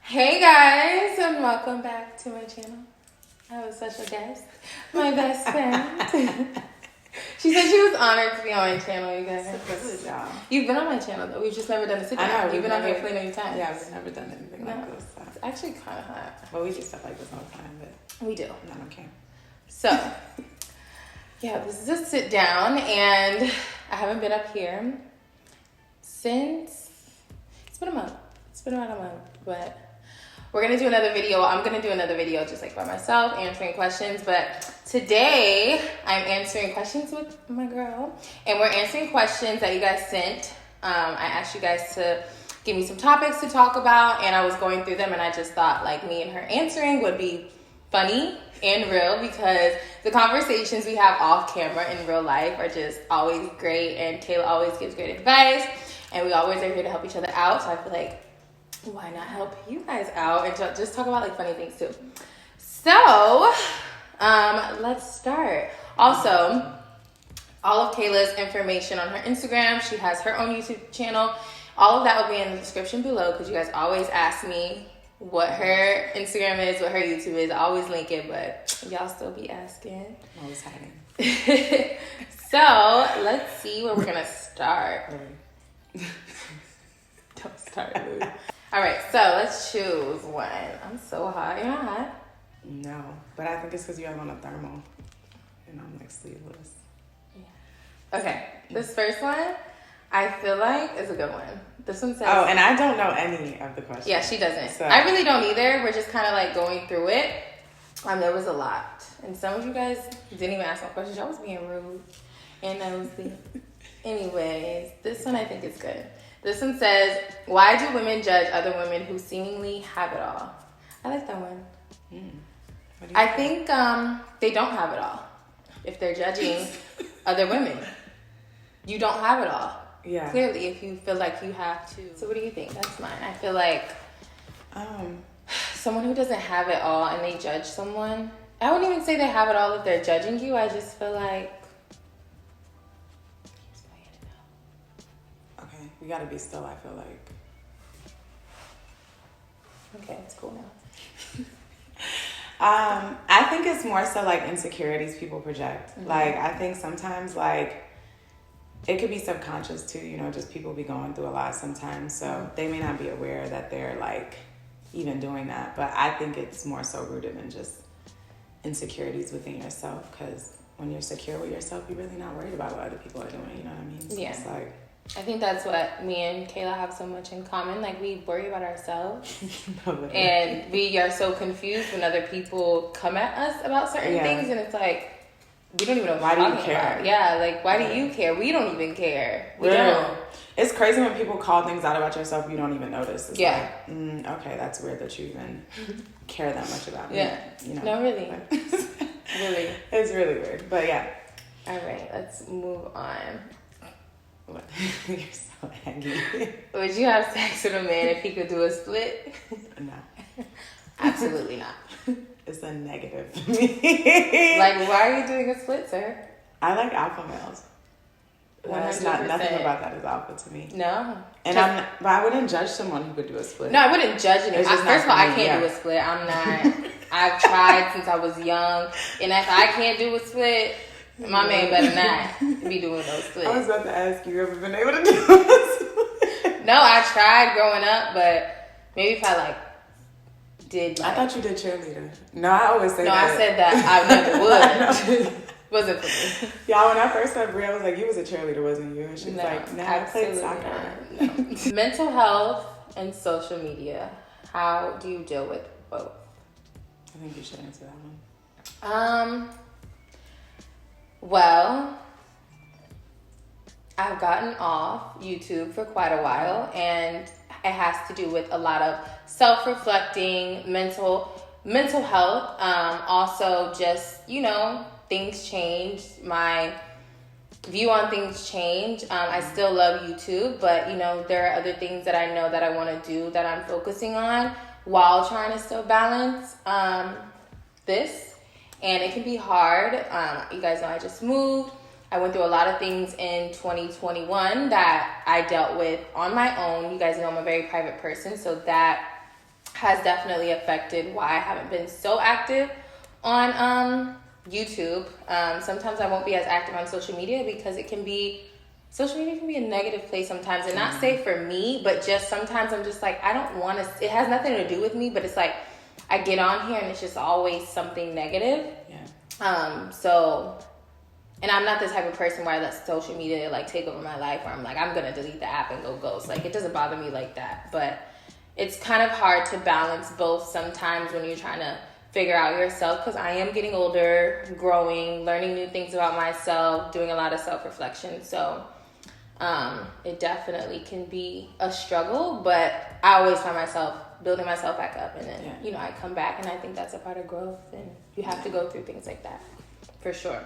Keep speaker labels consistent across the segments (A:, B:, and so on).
A: Hey guys, and welcome back to my channel. I have a special guest, my best friend. She said she was honored to be on my channel, you guys.
B: Good job.
A: You've been on my channel though. We've just never done a sit down. You've been on here plenty of times.
B: Yeah, we've never done anything like this. So.
A: It's actually kind of hot.
B: Well, we do stuff like this all the time, but
A: we do.
B: I don't care.
A: So, yeah, this is a sit down, and I haven't been up here since it's been a month. It's been about a month, but we're gonna do another video. I'm gonna do another video just like by myself, answering questions. But today I'm answering questions with my girl, and we're answering questions that you guys sent. I asked you guys to give me some topics to talk about, and I was going through them, and I just thought like me and her answering would be funny and real, because the conversations we have off camera in real life are just always great, and Kayla always gives great advice, and we always are here to help each other out. So I feel like, why not help you guys out and just talk about like funny things too. So let's start. Also, all of Kayla's information on her Instagram, she has her own YouTube channel, all of that will be in the description below, because you guys always ask me what her Instagram is, what her YouTube is. I always link it, but y'all still be asking.
B: Always hiding.
A: So let's see where we're gonna start. Don't start, Lou. All right, so let's choose one. I'm so hot. You're not hot?
B: No, but I think it's because you have on a thermal, and I'm like sleeveless.
A: Yeah. Okay, this first one, I feel like is a good one. This one says...
B: Oh, and I don't know any of the questions.
A: Yeah, she doesn't.
B: So.
A: I really don't either. We're just kind of like going through it. There was a lot. And some of you guys didn't even ask my questions. Y'all was being rude and nosy. Anyways, this one I think is good. This one says, why do women judge other women who seemingly have it all? I like that one. I think they don't have it all. If they're judging other women, you don't have it all.
B: Yeah.
A: Clearly, if you feel like you have to. So what do you think? That's mine. I feel like someone who doesn't have it all and they judge someone, I wouldn't even say they have it all if they're judging you. I just feel like...
B: We gotta be still, I feel like.
A: Okay, it's cool now.
B: I think it's more so like insecurities people project. Mm-hmm. Like, I think sometimes like it could be subconscious too, you know, just people be going through a lot sometimes. So they may not be aware that they're like even doing that. But I think it's more so rooted in just insecurities within yourself. Because when you're secure with yourself, you're really not worried about what other people are doing. You know what I mean? So
A: yeah.
B: It's like...
A: I think that's what me and Kayla have so much in common. Like, we worry about ourselves. And we are so confused when other people come at us about certain things. And it's like, we don't even know what
B: why do you care?
A: About. Yeah, like, why do you care? We don't even care. We don't.
B: It's crazy when people call things out about yourself you don't even notice. It's
A: like,
B: okay, that's weird that you even care that much about me.
A: Yeah.
B: You know?
A: No, really. Really.
B: It's really weird. But yeah.
A: All right, let's move on.
B: What? You're so aggy.
A: Would you have sex with a man if he could do a split?
B: No.
A: Absolutely not.
B: It's a negative for me.
A: Like, why are you doing a split, sir?
B: I like alpha males.
A: 100%.
B: Nothing about that is alpha to me.
A: No.
B: And but I wouldn't judge someone who could do a split.
A: No, I wouldn't judge anyone. First of all, I can't do a split. I'm not. I've tried since I was young, and if I can't do a split, my man better not be doing those splits.
B: I was about to ask you, ever been able to do a split?
A: No, I tried growing up, but maybe if I like did. Like,
B: I thought you did cheerleader. No, I always say that.
A: No, I said that I never would. Wasn't for me.
B: Yeah, when I first met Brie, I was like, you was a cheerleader, wasn't you? And she was like, no, I played soccer.
A: No. Mental health and social media. How do you deal with both?
B: I think you should answer that one.
A: Well, I've gotten off YouTube for quite a while, and it has to do with a lot of self-reflecting, mental health. Also just, you know, things change. My view on things change. I still love YouTube, but, you know, there are other things that I know that I want to do that I'm focusing on while trying to still balance this. And it can be hard. You guys know I just moved. I went through a lot of things in 2021 that I dealt with on my own. You guys know I'm a very private person, so that has definitely affected why I haven't been so active on YouTube. Sometimes I won't be as active on social media because social media can be a negative place sometimes, and not say for me, but just sometimes I'm just like, I don't want to, it has nothing to do with me, but it's like, I get on here and it's just always something negative. And I'm not the type of person where I let social media like take over my life, where I'm like, I'm gonna delete the app and go ghost. Like, it doesn't bother me like that, but it's kind of hard to balance both sometimes when you're trying to figure out yourself, because I am getting older, growing, learning new things about myself, doing a lot of self-reflection. So it definitely can be a struggle, but I always find myself building myself back up, and then you know, I come back, and I think that's a part of growth, and you have to go through things like that for sure.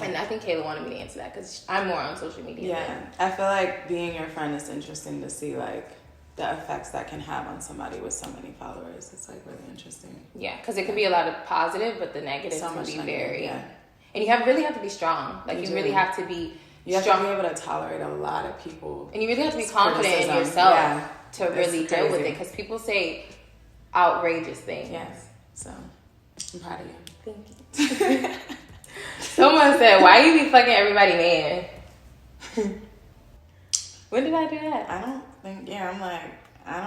A: And I think Kayla wanted me to answer that because I'm more on social media.
B: I feel like being your friend is interesting to see, like, the effects that can have on somebody with so many followers. It's like really interesting. Yeah,
A: because it can be a lot of positive, but the negative can be very. And you really have to be strong. Like, you really have to be.
B: You have to be able to tolerate a lot of people.
A: And you really have to be confident in yourself to really deal with it, because people say outrageous things.
B: Yes. So I'm proud of you.
A: Thank you. Someone said, "Why you be fucking everybody, man?" When did I do that?
B: I don't think. Yeah, I'm like, I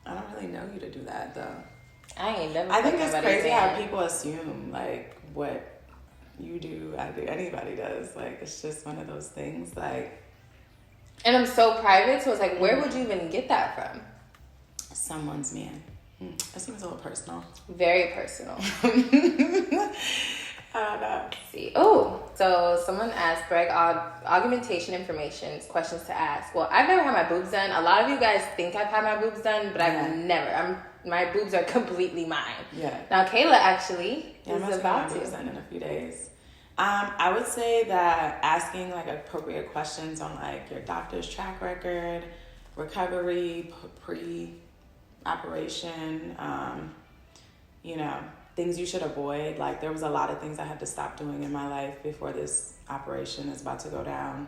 B: don't really know you to do that though.
A: I ain't never.
B: I think it's crazy how people assume like what you do, I do, anybody does. Like, it's just one of those things. Like,
A: and I'm so private, so it's like, where would you even get that from?
B: Someone's man. That seems a little personal.
A: Very personal.
B: I don't know.
A: See. Oh, so someone asked Greg augmentation information questions to ask. Well, I've never had my boobs done. A lot of you guys think I've had my boobs done, but I've never. My boobs are completely mine.
B: Yeah.
A: Now Kayla actually is about to.
B: My boobs done in a few days. I would say that asking like appropriate questions on like your doctor's track record, recovery, pre-operation, you know, things you should avoid. Like, there was a lot of things I had to stop doing in my life before this operation is about to go down.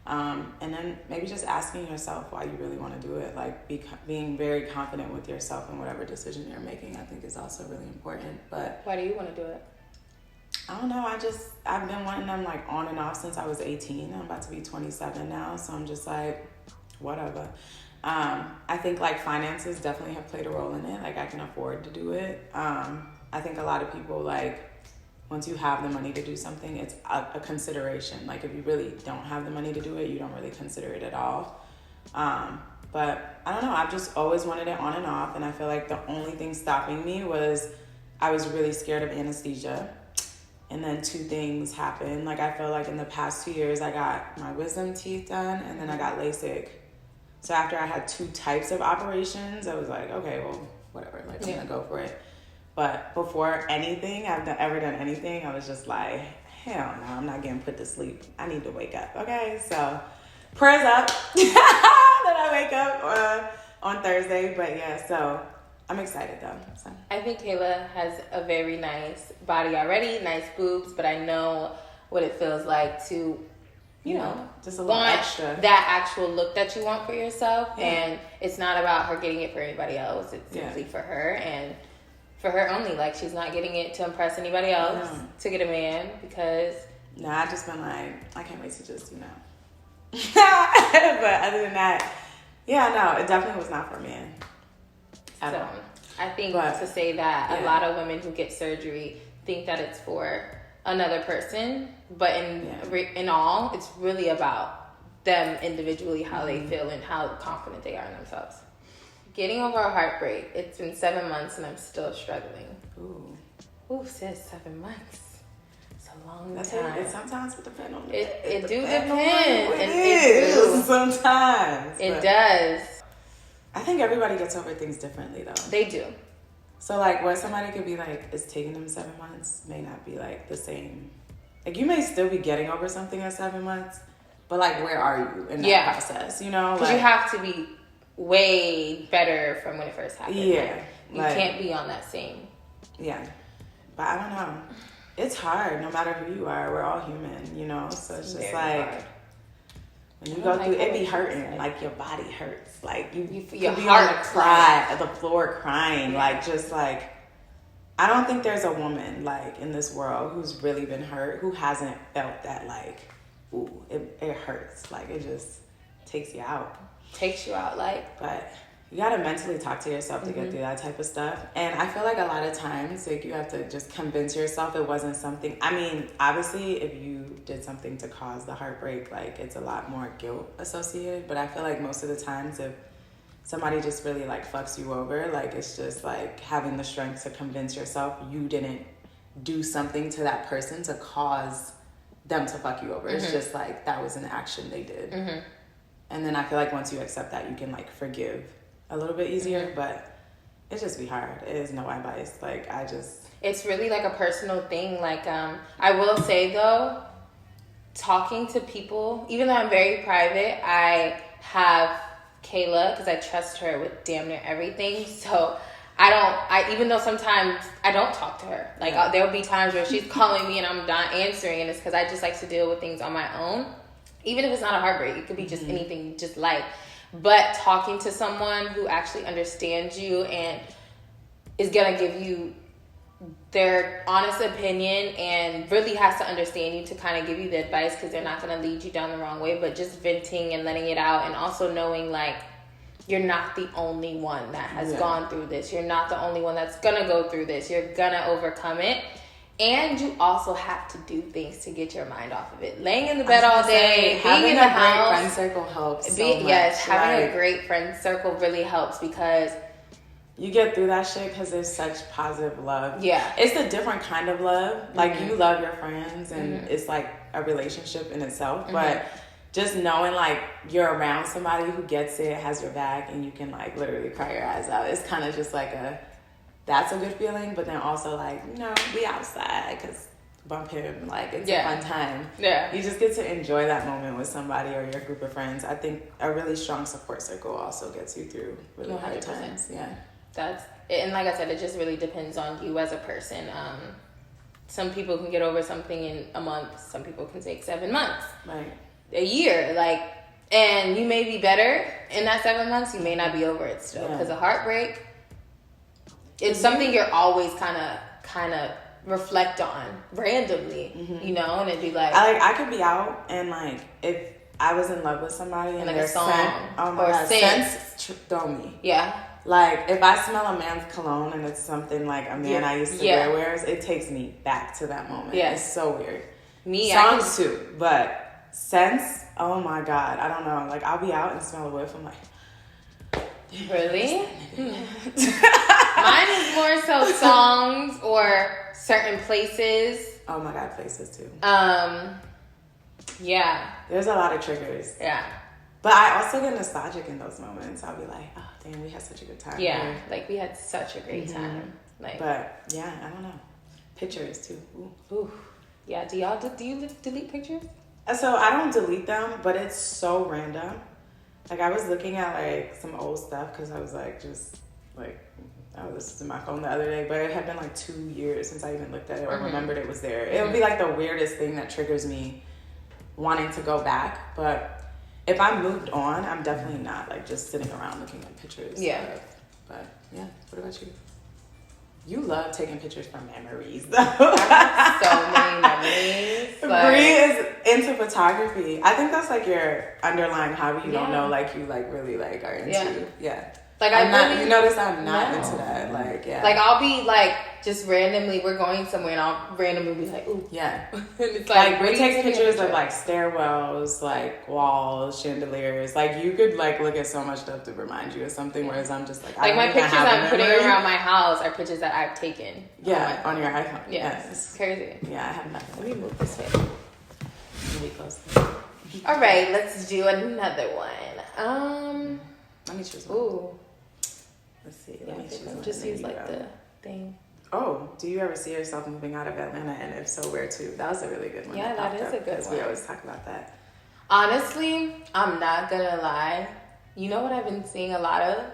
B: And then maybe just asking yourself why you really want to do it. Like, being very confident with yourself and whatever decision you're making, I think is also really important. But
A: why do you want to do it?
B: I don't know. I've been wanting them like on and off since I was 18. I'm about to be 27 now. So I'm just like, whatever. I think like finances definitely have played a role in it. Like, I can afford to do it. I think a lot of people, like, once you have the money to do something, it's a consideration. Like, if you really don't have the money to do it, you don't really consider it at all. But I don't know. I've just always wanted it on and off. And I feel like the only thing stopping me was I was really scared of anesthesia. And then two things happened. Like, I feel like in the past 2 years, I got my wisdom teeth done, and then I got LASIK. So after I had two types of operations, I was like, okay, well, whatever. Like, I'm going to go for it. But before anything, ever done anything, I was just like, hell no, I'm not getting put to sleep. I need to wake up, okay? So prayers up that I wake up on Thursday. But yeah, so I'm excited though. So
A: I think Kayla has a very nice body already, nice boobs, but I know what it feels like to, you know, just a little extra. That actual look that you want for yourself. Yeah. And it's not about her getting it for anybody else. It's simply for her, and for her only. Like, she's not getting it to impress anybody else, to get a man, because...
B: No, I just been like, I can't wait to just, you know. But other than that, yeah, no, it definitely was not for a man.
A: So, I think to say that a lot of women who get surgery think that it's for another person, but in all, it's really about them individually, how they feel and how confident they are in themselves. Getting over a heartbreak. It's been 7 months and I'm still struggling. Ooh, sis, 7 months. It's a long time.
B: It sometimes would depend on
A: it do depend.
B: It do. Sometimes.
A: It does.
B: I think everybody gets over things differently though.
A: They do.
B: So like, what somebody could be like, it's taking them 7 months may not be like the same. Like, you may still be getting over something at 7 months, but like, where are you in that process? You know?
A: Because you have to be way better from when it first happened.
B: Yeah.
A: You can't be on that same.
B: Yeah. But I don't know. It's hard no matter who you are. We're all human, you know? So it's just like, When you go through, it be hurting. Like, your body hurts. Like, you
A: your
B: be
A: heart
B: on the floor crying.
A: Yeah.
B: Like, just like, I don't think there's a woman, like, in this world who's really been hurt who hasn't felt that, like, ooh, it hurts. Like, it just takes you out. But you gotta mentally talk to yourself to get through that type of stuff. And I feel like a lot of times, like, you have to just convince yourself it wasn't something. I mean, obviously, if you did something to cause the heartbreak, like, it's a lot more guilt associated. But I feel like most of the times, if somebody just really, like, fucks you over, like, it's just like having the strength to convince yourself you didn't do something to that person to cause them to fuck you over. It's just like that was an action they did. And then I feel like once you accept that, you can, like, forgive a little bit easier, but it just be hard. It is no advice. Like,
A: it's really like a personal thing. Like, I will say though, talking to people, even though I'm very private, I have Kayla because I trust her with damn near everything. So even though sometimes I don't talk to her, like, there'll be times where she's calling me and I'm not answering, and it's because I just like to deal with things on my own. Even if it's not a heartbreak, it could be just anything, just life. But talking to someone who actually understands you and is going to give you their honest opinion and really has to understand you to kind of give you the advice, because they're not going to lead you down the wrong way, but just venting and letting it out, and also knowing, like, you're not the only one that has gone through this. You're not the only one that's going to go through this. You're going to overcome it. And you also have to do things to get your mind off of it. Laying in the bed all day, being in the house. Having a great friend circle helps so much. Yes, having a great friend circle really helps, because
B: you get through that shit because there's such positive love.
A: Yeah.
B: It's a different kind of love. Like, you love your friends, and it's like a relationship in itself. But just knowing, like, you're around somebody who gets it, has your back, and you can, like, literally cry your eyes out. It's kind of just like that's a good feeling, but then also, like, we outside because bump him, like, it's a fun time. Yeah. You just get to enjoy that moment with somebody or your group of friends. I think a really strong support circle also gets you through really 100%. Hard times. Yeah.
A: And like I said, it just really depends on you as a person. Some people can get over something in a month. Some people can take 7 months. Right. A year. Like, and you may be better in that 7 months. You may not be over it still. Because a heartbreak, it's something you're always kind of reflect on randomly, you know, and it'd be like,
B: I could be out and, like, if I was in love with somebody and
A: like a song
B: scents throw me. Yeah. Like, if I smell a man's cologne and it's something like a man I used to wears, it takes me back to that moment. Yeah. It's so weird. Songs too, but scents, oh my God, I don't know. Like, I'll be out and smell a whiff, I'm like,
A: really? Mine is more so songs or certain places.
B: Oh my God, places too.
A: Yeah.
B: There's a lot of triggers.
A: Yeah.
B: But I also get nostalgic in those moments. I'll be like, oh damn, we had such a good time.
A: Yeah, like we had such a great time. Like,
B: but yeah, I don't know. Pictures too.
A: Ooh. Yeah. Do you delete pictures?
B: So I don't delete them, but it's so random. Like, I was looking at, like, some old stuff because I was, like, just, like, I was in my phone the other day, but it had been, like, 2 years since I even looked at it or remembered it was there. It would be, like, the weirdest thing that triggers me wanting to go back. But if I moved on, I'm definitely not, like, just sitting around looking at pictures. Yeah. But, yeah. What about you? You love taking pictures for memories, though.
A: I have so many memories.
B: Bree is into photography. I think that's, like, your underlying hobby. You don't know, like, you, like, really, like, are into. Yeah.
A: Like,
B: you notice I'm not into that. Like, yeah.
A: Like, I'll be, like, just randomly, we're going somewhere, and I'll randomly be like, ooh.
B: Yeah. And it's like we take pictures of, like, stairwells, like, walls, chandeliers. Like, you could, like, look at so much stuff to remind you of something, whereas I'm just, like,
A: I don't my pictures I'm putting around my house are pictures that I've taken.
B: Yeah, on your iPhone.
A: Yeah, it's crazy.
B: Yeah, I have nothing.
A: Let me move this way.
B: Really close.
A: All right, let's do another one.
B: Let me choose one.
A: Ooh.
B: Let's see. Let me choose one.
A: Just use, like, the thing.
B: Oh, do you ever see yourself moving out of Atlanta? And if so, where to? That was a really good one.
A: Yeah, that is a good one.
B: We always talk about that.
A: Honestly, I'm not gonna lie. You know what I've been seeing a lot of?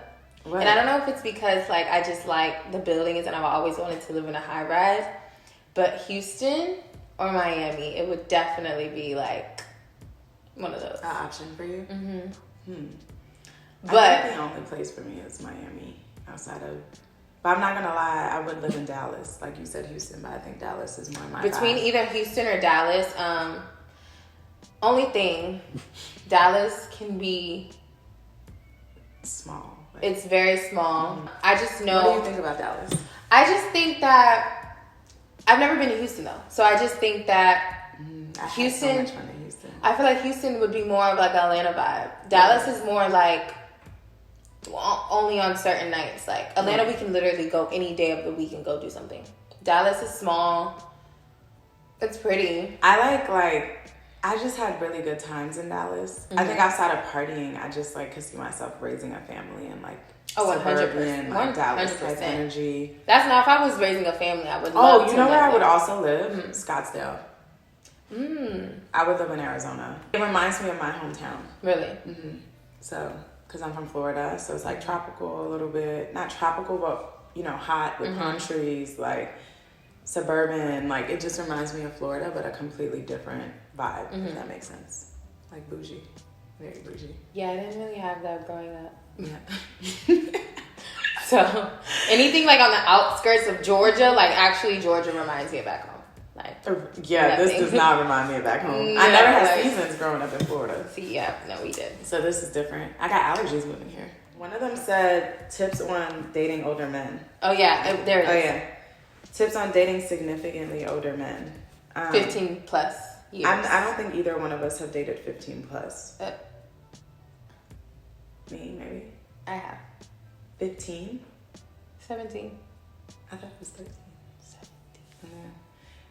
B: What?
A: And I don't know if it's because, like, I just like the buildings and I've always wanted to live in a high rise. But Houston or Miami, it would definitely be, like, One of those.
B: An option for you?
A: But
B: I think the only place for me is Miami outside of. But I'm not gonna lie, I would live in Dallas, like you said, Houston. But I think Dallas is more my
A: between
B: vibe.
A: either Houston or Dallas, only thing, Dallas can be
B: Small. Like,
A: it's very small. I just know.
B: what do you think about Dallas?
A: I just think that I've never been to Houston though, so I just think that
B: I
A: Houston.
B: had so much fun in Houston.
A: I feel like Houston would be more of like an Atlanta vibe. Dallas is more like only on certain nights. Like Atlanta, we can literally go any day of the week and go do something. Dallas is small. It's pretty.
B: I just had really good times in Dallas. I think outside of partying, I just like could see myself raising a family and like suburban,
A: 100%.
B: like Dallas type
A: 100%.
B: energy.
A: That's not if I was raising a family. I would. Love
B: Oh, you
A: to
B: know where
A: live
B: I would
A: there.
B: also live? Scottsdale. I would live in Arizona. It reminds me of my hometown.
A: Really?
B: So, because I'm from Florida, so it's like tropical a little bit. Not tropical, but, you know, hot with palm trees, like suburban. Like, it just reminds me of Florida, but a completely different vibe, if that makes sense. Like bougie. Very bougie.
A: Yeah, I didn't really have that growing up.
B: Yeah.
A: So anything like on the outskirts of Georgia, like actually Georgia reminds me of back home. Like
B: Yeah, this
A: nothing.
B: does not remind me of back home.
A: No,
B: I never had
A: like-
B: seasons growing up in Florida.
A: See, yeah, no, we did.
B: So this is different. I got allergies moving here. One of them said tips on dating older men.
A: Oh yeah, there it is.
B: Oh yeah. Tips on dating significantly older men.
A: 15 plus years.
B: I don't think either one of us have dated 15 plus. Me, maybe.
A: I have
B: 15?
A: 17.
B: I thought it was 13. 17. Yeah.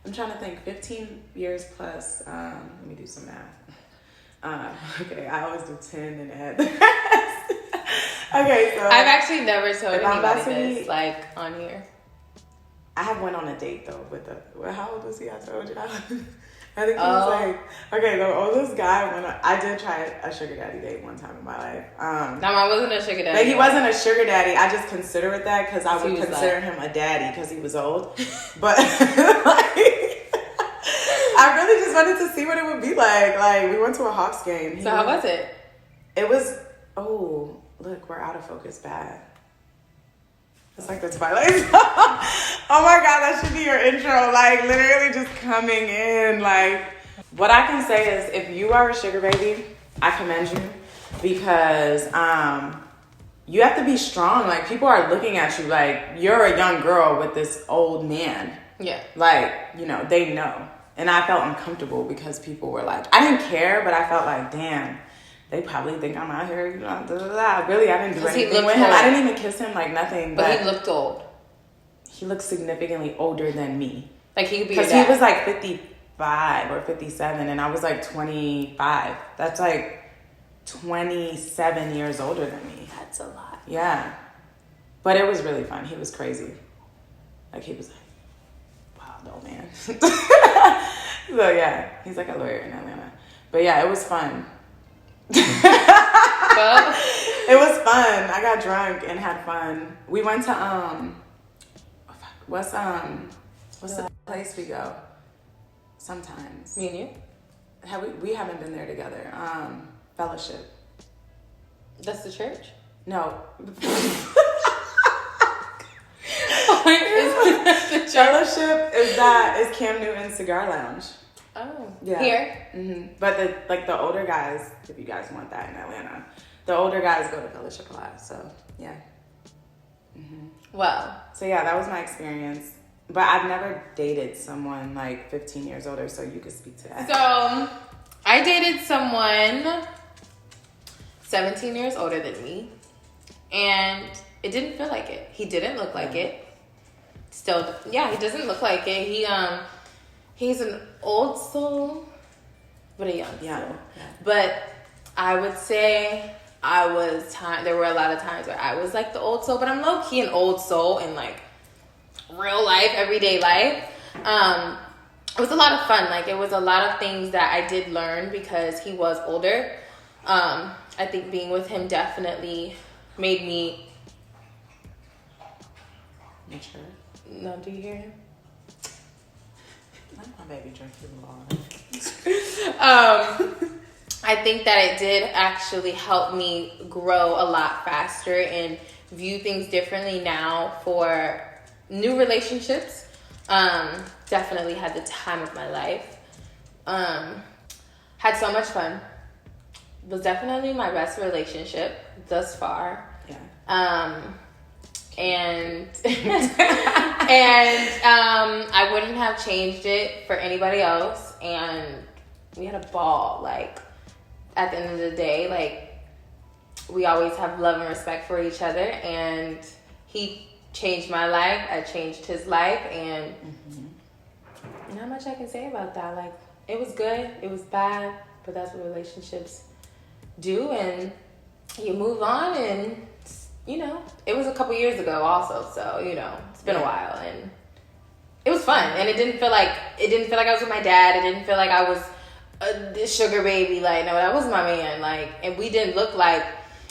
B: I'm trying to think. 15 years plus. Let me do some math. Okay, I always do 10 and add the rest. Okay, so
A: I've actually never told
B: if I'm about
A: anybody
B: to be-
A: this, like on here.
B: I have went on a date though with how old was he? I told you. I think he was like, okay, the oldest guy I did try a sugar daddy date one time in my life.
A: No, I wasn't a sugar daddy.
B: But he wasn't a sugar daddy. I just consider it that because I
A: He
B: would
A: was
B: consider him a daddy because he was old. But like, I really just wanted to see what it would be like. Like we went to a Hawks game.
A: So how was it?
B: It was. Oh, look, we're out of focus. Bad. It's like the Twilight Zone. Oh my God, that should be your intro. Like literally just coming in. Like what I can say is if you are a sugar baby, I commend you because you have to be strong. Like people are looking at you like you're a young girl with this old man.
A: Yeah.
B: Like, you know, they know. And I felt uncomfortable because people were like, I didn't care, but I felt like, damn, they probably think I'm out here, you know, da, da, da. Really, I didn't do anything with him. I didn't even kiss him, like nothing.
A: But he looked old.
B: He looked significantly older than me.
A: Like he could be your
B: Because
A: dad.
B: he was like 55 or 57 and I was like 25. That's like 27 years older than me.
A: That's a lot.
B: Yeah. But it was really fun. He was crazy. Like he was like, wow, no man. So yeah, he's like a lawyer in Atlanta. But yeah, it was fun.
A: Well,
B: It was fun. I got drunk and had fun. We went to what's the place we go? Sometimes.
A: me and you?
B: We haven't been there together. Fellowship.
A: That's the church?
B: No.
A: Fellowship
B: is Cam Newton's cigar lounge.
A: Oh.
B: Yeah.
A: Here?
B: Mm-hmm. But the older guys, if you guys want that in Atlanta, the older guys go to Fellowship a lot. So yeah. Mm-hmm.
A: Well.
B: So yeah, that was my experience. But I've never dated someone like 15 years older, so you could speak to that.
A: So, I dated someone 17 years older than me, and it didn't feel like it. He didn't look like it. Still, yeah, he doesn't look like it. He's an old soul, but a young soul.
B: Yeah.
A: But I would say there were a lot of times where I was like the old soul, but I'm low key an old soul in like real life, everyday life. It was a lot of fun. Like it was a lot of things that I did learn because he was older. I think being with him definitely made me
B: Mature.
A: No, do you hear him?
B: Let my baby drink his water.
A: I think that it did actually help me grow a lot faster and view things differently now for new relationships. Definitely had the time of my life. Had so much fun. Was definitely my best relationship thus far.
B: Yeah.
A: And I wouldn't have changed it for anybody else. And we had a ball. Like, at the end of the day, like, we always have love and respect for each other. And he changed my life. I changed his life. And not much I can say about that. Like, it was good. It was bad. But that's what relationships do. And you move on. And, you know, it was a couple years ago also. So, you know, it's been a while. And it was fun. And it didn't feel like I was with my dad. It didn't feel like I was a sugar baby. Like, no, that was my man. Like, and we didn't look like,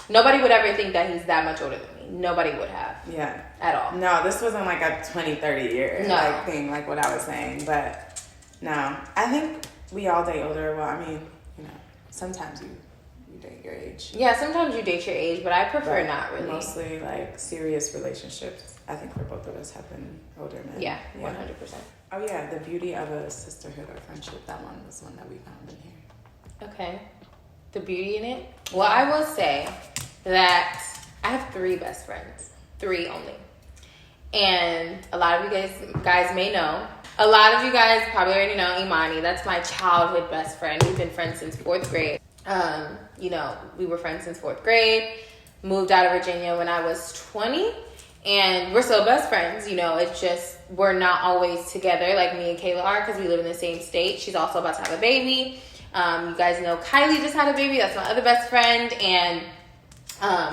A: nobody would ever think that he's that much older than me. Nobody would have.
B: Yeah.
A: At all.
B: No, this wasn't like a 20, 30 year like thing, like what I was saying. But no, I think we all date older. Well, I mean, you know, sometimes you date your age.
A: Yeah, sometimes you date your age, but I prefer not really.
B: Mostly like serious relationships, I think for both of us have been older men.
A: Yeah, 100%.
B: Oh yeah, the beauty of a sisterhood or friendship, that one was one that we found in here.
A: Okay. The beauty in it? Well, I will say that I have 3 best friends. 3 only. And a lot of you guys may know. A lot of you guys probably already know Imani. That's my childhood best friend. We've been friends since 4th grade. You know, we were friends since 4th grade. Moved out of Virginia when I was 20. And we're still best friends. You know, it's just we're not always together like me and Kayla are because we live in the same state. She's also about to have a baby. You guys know Kylie just had a baby. That's my other best friend. And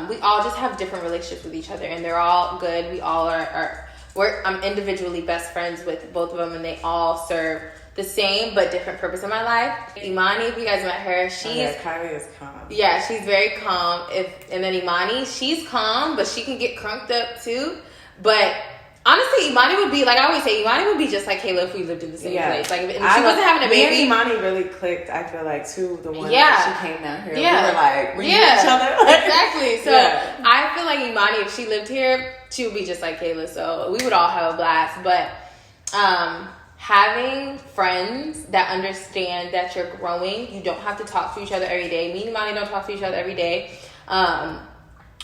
A: we all just have different relationships with each other. And they're all good. We all I'm individually best friends with both of them. And they all serve the same but different purpose in my life. Imani, if you guys met her,
B: Kylie is calm.
A: Yeah, she's very calm. And then Imani, she's calm, but she can get crunked up too. But honestly, Imani would be, like I always say, Imani would be just like Kayla if we lived in the same place. Like, if she wasn't having a baby.
B: Me and Imani really clicked, I feel like, too. The one that she came down here.
A: Yeah.
B: We were like, we knew each other.
A: Exactly. So I feel like Imani, if she lived here, she would be just like Kayla. So we would all have a blast. But having friends that understand that you're growing, you don't have to talk to each other every day. Me and Imani don't talk to each other every day. And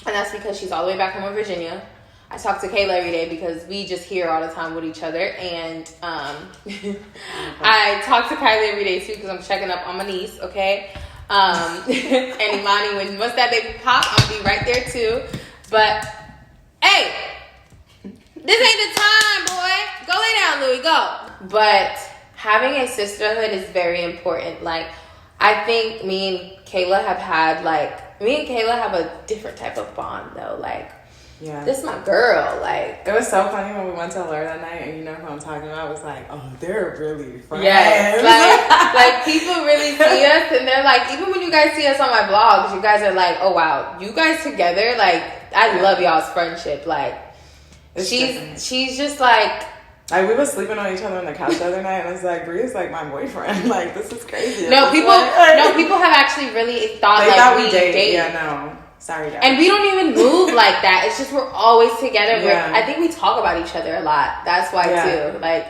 A: that's because she's all the way back home in Virginia. I talk to Kayla every day because we just here all the time with each other. And I talk to Kylie every day too because I'm checking up on my niece, okay? And Imani, once that baby pop, I'm going to be right there too. But, hey, this ain't the time, boy. Go lay down, Louie, go. But having a sisterhood is very important. Like, I think me and Kayla have a different type of bond though. Like, this is my girl. Like,
B: it was so funny when we went to Allure that night, and you know who I'm talking about. It was like, oh, they're really friends.
A: Yes, like people really see us, and they're like, even when you guys see us on my vlogs, you guys are like, oh wow, you guys together. Like, I love y'all's friendship. Like, she's just like
B: we were sleeping on each other on the couch the other night, and I was like, Bria's like my boyfriend. Like, this is crazy.
A: People have actually really thought we date.
B: Yeah, no. Sorry, guys.
A: And we don't even move like that. It's just we're always together. Yeah. I think we talk about each other a lot. That's why too. Like,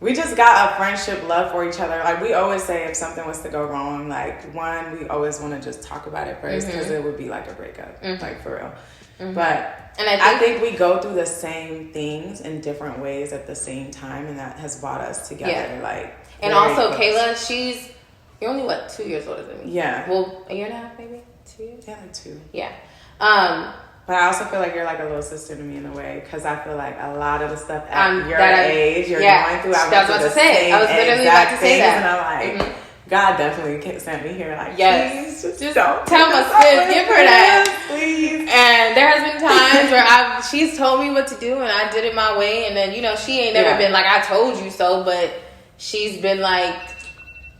B: we just got a friendship love for each other. Like, we always say if something was to go wrong, like, we always want to just talk about it first because it would be like a breakup, like for real. But I think we go through the same things in different ways at the same time, and that has brought us together. Yeah. Like,
A: and also close. Kayla, you're only 2 years older than me.
B: Yeah.
A: Well, a year and a half, maybe 2 years.
B: Yeah, like 2.
A: Yeah.
B: But I also feel like you're like a little sister to me in a way because I feel like a lot of the stuff at your age you're going through. I was about to say that, and I'm like, God definitely sent me here. Like, please, just don't
A: tell my sis, give her that,
B: please.
A: And there has been times where she's told me what to do, and I did it my way, and then she ain't never been like I told you so, but she's been like,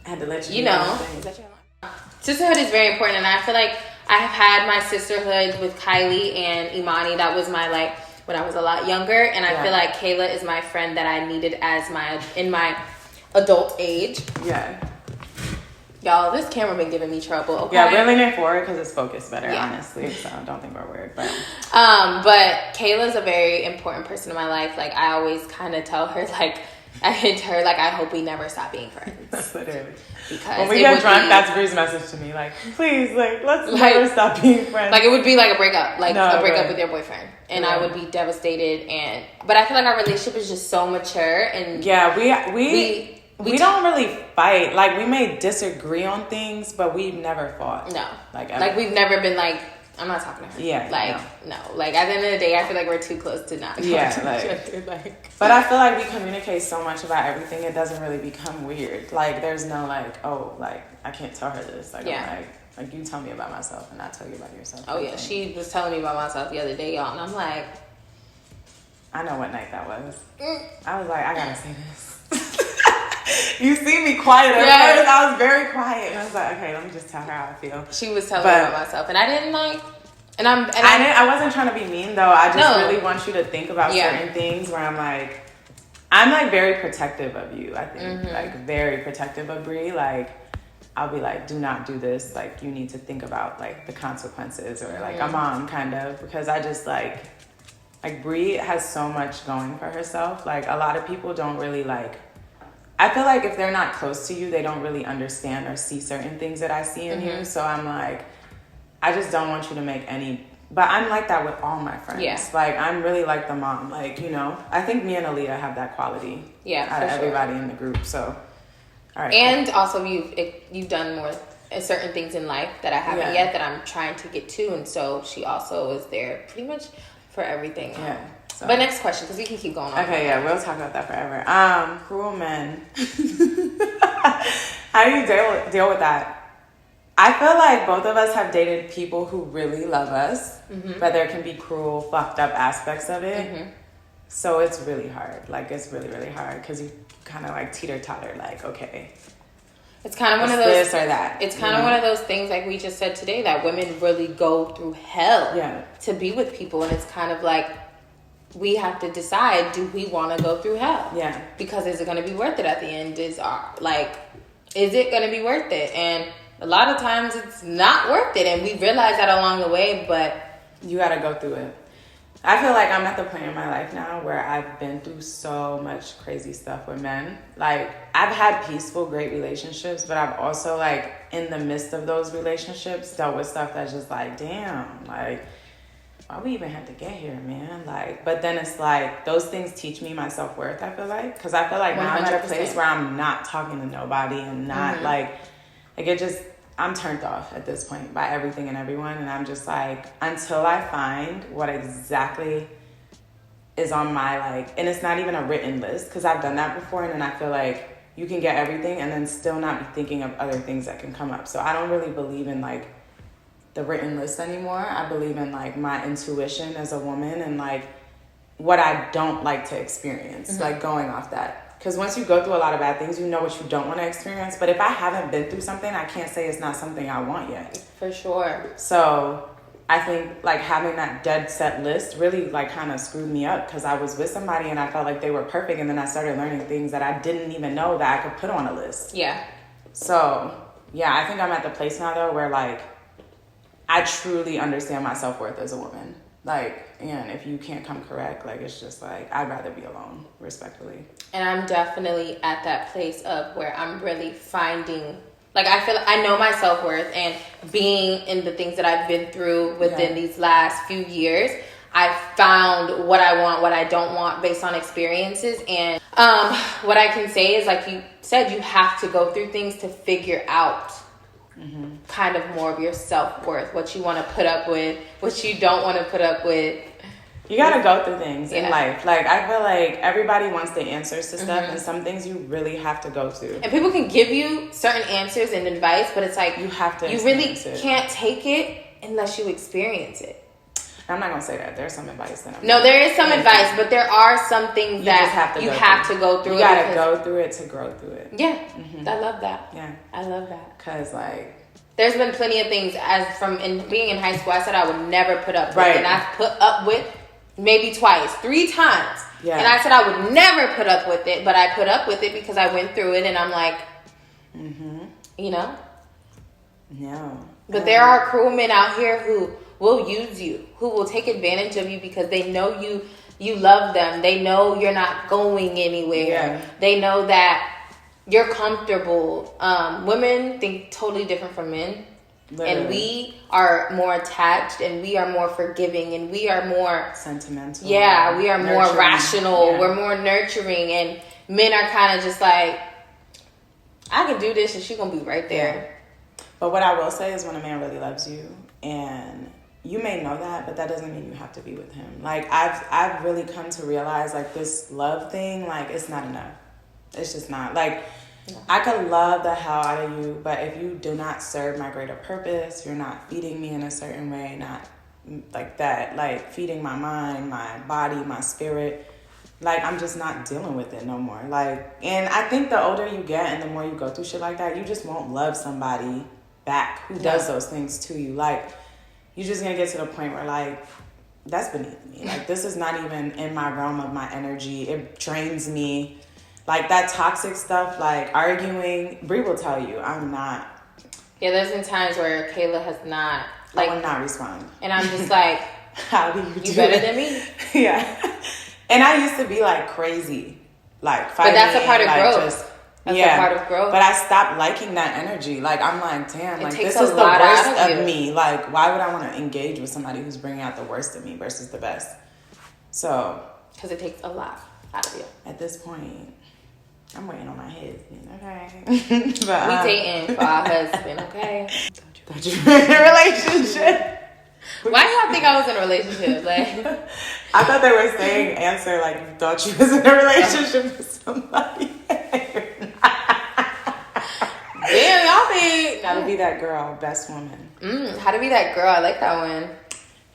B: I had to let you
A: know. Sisterhood is very important, and I feel like I have had my sisterhood with Kylie and Imani. That was my when I was a lot younger, and I feel like Kayla is my friend that I needed in my adult age.
B: Yeah.
A: Y'all, this camera been giving me trouble. Okay?
B: Yeah, we're leaning forward because it's focused better, honestly. So don't think we're weird. But
A: Kayla's a very important person in my life. Like, I always kind of tell her, like, I hint her, like, I hope we never stop being friends.
B: Literally.
A: Because
B: when we get drunk, that's Bree's message to me. Like, please, like, let's never stop being friends.
A: Like, it would be like a breakup. Like, a breakup with your boyfriend. And I would be devastated. But I feel like our relationship is just so mature. And
B: yeah, we don't really fight. Like, we may disagree on things, but we've never fought.
A: No.
B: Like, ever.
A: Like, we've never been like, I'm not talking to her.
B: Yeah.
A: Like, no. Like, at the end of the day, I feel like we're too close to not talk to each other.
B: But I feel like we communicate so much about everything, it doesn't really become weird. Like, there's no, like, oh, like, I can't tell her this. Like, I'm like, you tell me about myself, and I tell you about yourself.
A: Oh, yeah. She was telling me about myself the other day, y'all, and I'm like...
B: I know what night that was. I was like, I gotta say this. You see me quiet at first. I was very quiet. And I was like, okay, let me just tell her how I feel.
A: She was telling me about myself. And I didn't like...
B: I wasn't trying to be mean, though. I just really want you to think about certain things where I'm like very protective of you, I think. Like, very protective of Bree. Like, I'll be like, do not do this. Like, you need to think about, like, the consequences. Or, like, a mom, kind of. Because I just, like, Bree has so much going for herself. Like, a lot of people don't really, like... I feel like if they're not close to you, they don't really understand or see certain things that I see in you. So I'm like, I just don't want you to make any... But I'm like that with all my friends. Yeah. Like, I'm really like the mom. Like, you know, I think me and Aaliyah have that quality. Yeah, out of everybody in the group. So, all right.
A: And also, you've done more certain things in life that I haven't yet that I'm trying to get to. And so she also is there pretty much for everything. Yeah. So. But next question, because we can keep going on.
B: Okay, yeah, we'll talk about that forever. Cruel men. How do you deal with that? I feel like both of us have dated people who really love us, but there can be cruel, fucked up aspects of it. So it's really hard. Like, it's really, really hard because you kind of like teeter-totter, like, okay.
A: It's kind of one of those...
B: this or that.
A: It's kind of one of those things, like we just said today, that women really go through hell to be with people. And it's kind of like... we have to decide, do we want to go through hell? Yeah. Because is it going to be worth it at the end? Is it going to be worth it? And a lot of times it's not worth it. And we realize that along the way, but...
B: you got to go through it. I feel like I'm at the point in my life now where I've been through so much crazy stuff with men. Like, I've had peaceful, great relationships, but I've also, like, in the midst of those relationships, dealt with stuff that's just like, damn, like... why we even had to get here, man? Like, but then it's like, those things teach me my self-worth, I feel like. Because I feel like now I'm at a place where I'm not talking to nobody and not, like it just, I'm turned off at this point by everything and everyone. And I'm just like, until I find what exactly is on my, like, and it's not even a written list, because I've done that before, and then I feel like you can get everything and then still not be thinking of other things that can come up. So I don't really believe in, like, the written list anymore. I believe in, like, my intuition as a woman and, like, what I don't like to experience, like, going off that. Because once you go through a lot of bad things, you know what you don't want to experience. But if I haven't been through something, I can't say it's not something I want yet.
A: For sure.
B: So I think, like, having that dead set list really, like, kind of screwed me up, because I was with somebody and I felt like they were perfect, and then I started learning things that I didn't even know that I could put on a list. Yeah. So, yeah, I think I'm at the place now, though, where, like, I truly understand my self-worth as a woman. Like, and if you can't come correct, like, it's just like, I'd rather be alone, respectfully.
A: And I'm definitely at that place of where I'm really finding, like, I feel, I know my self-worth, and being in the things that I've been through within these last few years, I've found what I want, what I don't want based on experiences. And what I can say is, like you said, you have to go through things to figure out kind of more of your self-worth, what you want to put up with, what you don't want to put up with.
B: You got to go through things in life. Like, I feel like everybody wants the answers to stuff, and some things you really have to go through.
A: And people can give you certain answers and advice, but it's like,
B: you have to,
A: you really can't take it unless you experience it.
B: I'm not going to say that. There's some advice that I'm
A: No, there is some advice, but there are some things that you have to go through.
B: You got to go through it to grow through it.
A: Yeah. I love that. Yeah. I love that.
B: Because, like,
A: there's been plenty of things, as from being in high school, I said I would never put up with. And I've put up with maybe twice, 3 times. Yeah. And I said I would never put up with it, but I put up with it because I went through it, and I'm like, you know?
B: No.
A: But there are cruel men out here who will use you, who will take advantage of you because they know you love them. They know you're not going anywhere.
B: Yeah.
A: They know that you're comfortable. Women think totally different from men. Literally. And we are more attached, and we are more forgiving, and we are more
B: sentimental.
A: Yeah, we are
B: nurturing.
A: More rational.
B: Yeah.
A: We're more nurturing, and men are kind of just like, I can do this, and she's gonna be right there.
B: Yeah. But what I will say is, when a man really loves you, and you may know that, but that doesn't mean you have to be with him. Like I've really come to realize, like, this love thing, like, it's not enough. It's just not. Like, no. I could love the hell out of you, but if you do not serve my greater purpose, you're not feeding me in a certain way, not like that, like feeding my mind, my body, my spirit, like, I'm just not dealing with it no more. Like, and I think the older you get and the more you go through shit like that, you just won't love somebody back who does those things to you. Like, you're just gonna get to the point where, like, that's beneath me. Like, this is not even in my realm of my energy. It drains me. Like, that toxic stuff, like arguing, Bree will tell you, I'm not.
A: Yeah, there's been times where Kayla has not, like,
B: I would not respond.
A: And I'm just like,
B: how do you do
A: better
B: it?
A: than me?
B: Yeah. And I used to be, like, crazy. Like, fighting.
A: But that's a part of
B: like,
A: growth. That's a part of growth.
B: But I stopped liking that energy. Like, I'm like, damn, like, this is the
A: worst
B: of me. Like, why would I want to engage with somebody who's bringing out the worst of me versus the best? So.
A: Because it takes a lot out of you.
B: At this point, I'm waiting on my husband, okay?
A: But, we dating for our husband, okay?
B: Thought you were in a relationship.
A: Why do y'all think I was in a relationship? Like,
B: I thought they were saying answer like you thought you was in a relationship with somebody.
A: Damn, y'all think.
B: How to be that girl, best woman.
A: How to be that girl. I like that one.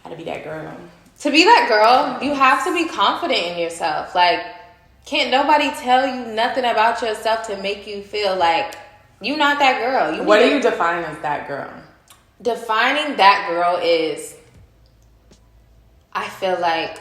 B: How to be that girl.
A: To be that girl, you have to be confident in yourself. Like, can't nobody tell you nothing about yourself to make you feel like you're not that girl.
B: What do you define as that girl?
A: Defining that girl is, I feel like,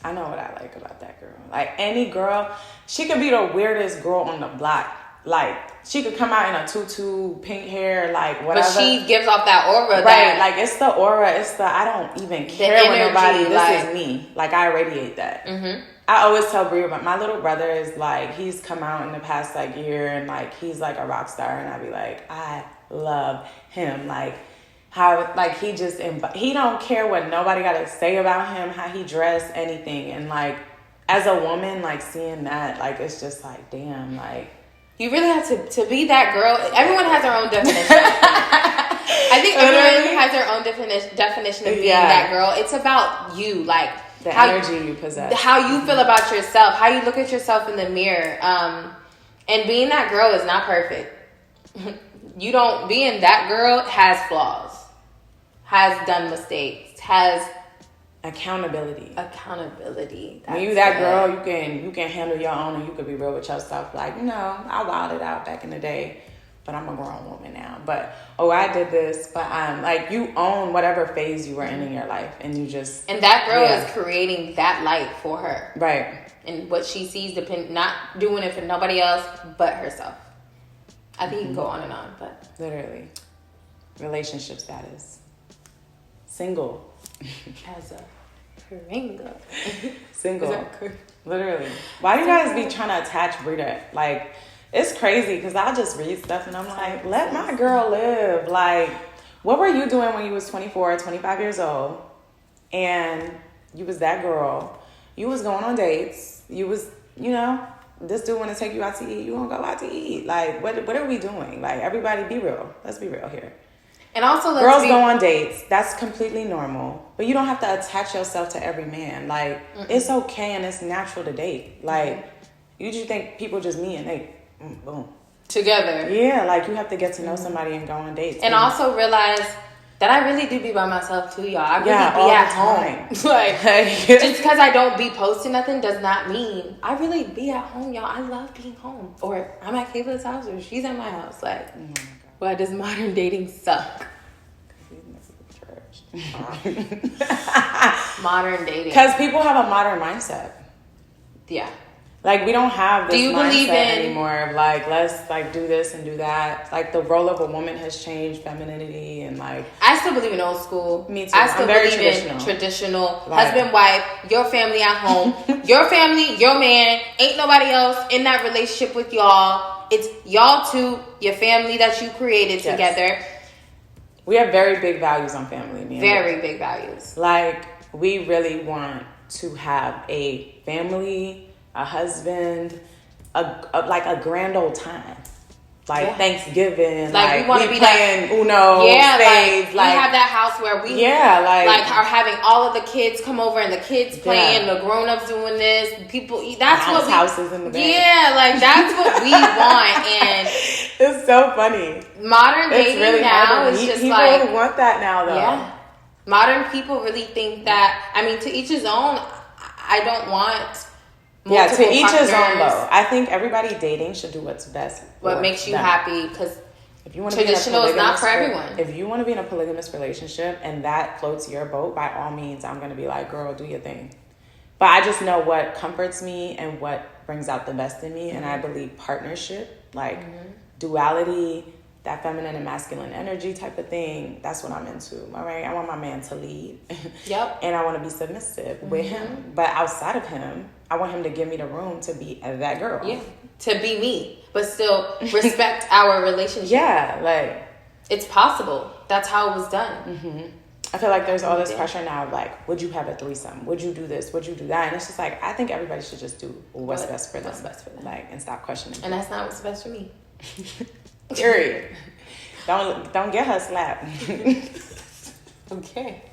B: I know what I like about that girl. Like, any girl, she could be the weirdest girl on the block. Like, she could come out in a tutu, pink hair, like, whatever.
A: But she gives off that aura.
B: Right,
A: that,
B: like, it's the aura. It's the, I don't even care with nobody. This is me. Like, I radiate that. Mm-hmm. I always tell Bria, but my little brother is, like, he's come out in the past, like, year, and, like, he's, like, a rock star. And I be like, I love him. Like, how, like, he just, he don't care what nobody got to say about him, how he dressed, anything. And, like, as a woman, like, seeing that, like, it's just like, damn, like.
A: You really have to be that girl. Everyone has their own definition. I think everyone has their own definition of being that girl. It's about you, like.
B: The energy you possess.
A: How you feel about yourself. How you look at yourself in the mirror. And being that girl is not perfect. Being that girl has flaws. Has done mistakes. Has accountability.
B: When you that girl, you can handle your own, and you could be real with yourself. Like, I wilded out back in the day, but I'm a grown woman now. But I did this. But like, you own whatever phase you were in your life, and you just.
A: And that girl is creating that life for her,
B: right?
A: And what she sees, not doing it for nobody else but herself. I think you can go on and on, but
B: literally, relationship status. Single.
A: As a Pringle.
B: Single. Literally. Why do you guys be trying to attach Brita? Like, it's crazy because I just read stuff and I'm like, let my girl live. Like, what were you doing when you was 24, 25 years old and you was that girl? You was going on dates. You was, this dude want to take you out to eat. You want to go out to eat. Like, what are we doing? Like, everybody be real. Let's be real here.
A: And also,
B: girls go on dates. That's completely normal. But you don't have to attach yourself to every man. Like, it's okay and it's natural to date. Like, you just think people just meet and they, boom.
A: Together.
B: Yeah, like, you have to get to know somebody and go on dates.
A: And also realize that I really do be by myself, too, y'all. I really be at home. Like, just because I don't be posting nothing does not mean I really be at home, y'all. I love being home. Or I'm at Kayla's house or she's at my house. Like, why does modern dating suck? Modern dating.
B: Because people have a modern mindset.
A: Yeah.
B: Like, we don't have this
A: believe
B: mindset
A: in
B: anymore of, like, let's, like, do this and do that. Like, the role of a woman has changed, femininity, and, like...
A: I still believe in old school.
B: Me too.
A: I still
B: I'm very
A: believe in traditional.
B: Like,
A: husband, wife, your family at home. Your family, your man. Ain't nobody else in that relationship with y'all. It's y'all two, your family that you created together.
B: We have very big values on family.
A: Very big values.
B: Like, we really want to have a family, a husband, like a grand old time. Like Thanksgiving,
A: like we want to be
B: playing
A: like
B: Uno, spades,
A: like we have that house where we like are having all of the kids come over and the kids playing, the grown ups doing this, people. That's what
B: houses in the back.
A: Yeah, like that's what we want, and
B: it's so funny.
A: Modern dating really now is just
B: people
A: like
B: people want that now though.
A: Yeah, modern people really think that. I mean, to each his own. I don't want.
B: To each his own though. I think everybody dating should do what's best.
A: What makes you happy, because
B: if you want to
A: traditional is not for everyone.
B: If you want to be in a polygamous relationship and that floats your boat, by all means, I'm going to be like, girl, do your thing. But I just know what comforts me and what brings out the best in me. And I believe partnership, like duality, that feminine and masculine energy type of thing, that's what I'm into. All right, I want my man to lead. And I want to be submissive with him. But outside of him, I want him to give me the room to be that girl.
A: Yeah, to be me, but still respect our relationship.
B: Yeah, like
A: it's possible. That's how it was done.
B: I feel like there's all this pressure now of like, would you have a threesome? Would you do this? Would you do that? And it's just like, I think everybody should just do what's best for them. What's best for them. Like, and stop questioning.
A: And that's not what's best for me.
B: Period. Don't get her slapped.
A: Okay.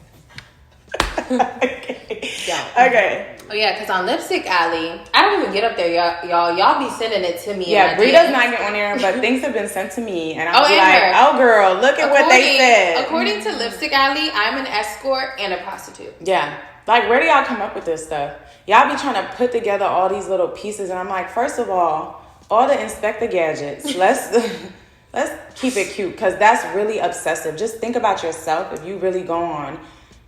B: Okay.
A: Oh yeah, because on Lipstick Alley, I don't even get up there, y'all. Y'all be sending it to me.
B: Yeah, Bree does not get on there, but things have been sent to me, and I'm like, oh girl, look at what they said.
A: According to Lipstick Alley, I'm an escort and a prostitute.
B: Yeah, like where do y'all come up with this stuff? Y'all be trying to put together all these little pieces, and I'm like, first of all the Inspector gadgets, let's keep it cute, because that's really obsessive. Just think about yourself. If you really go on,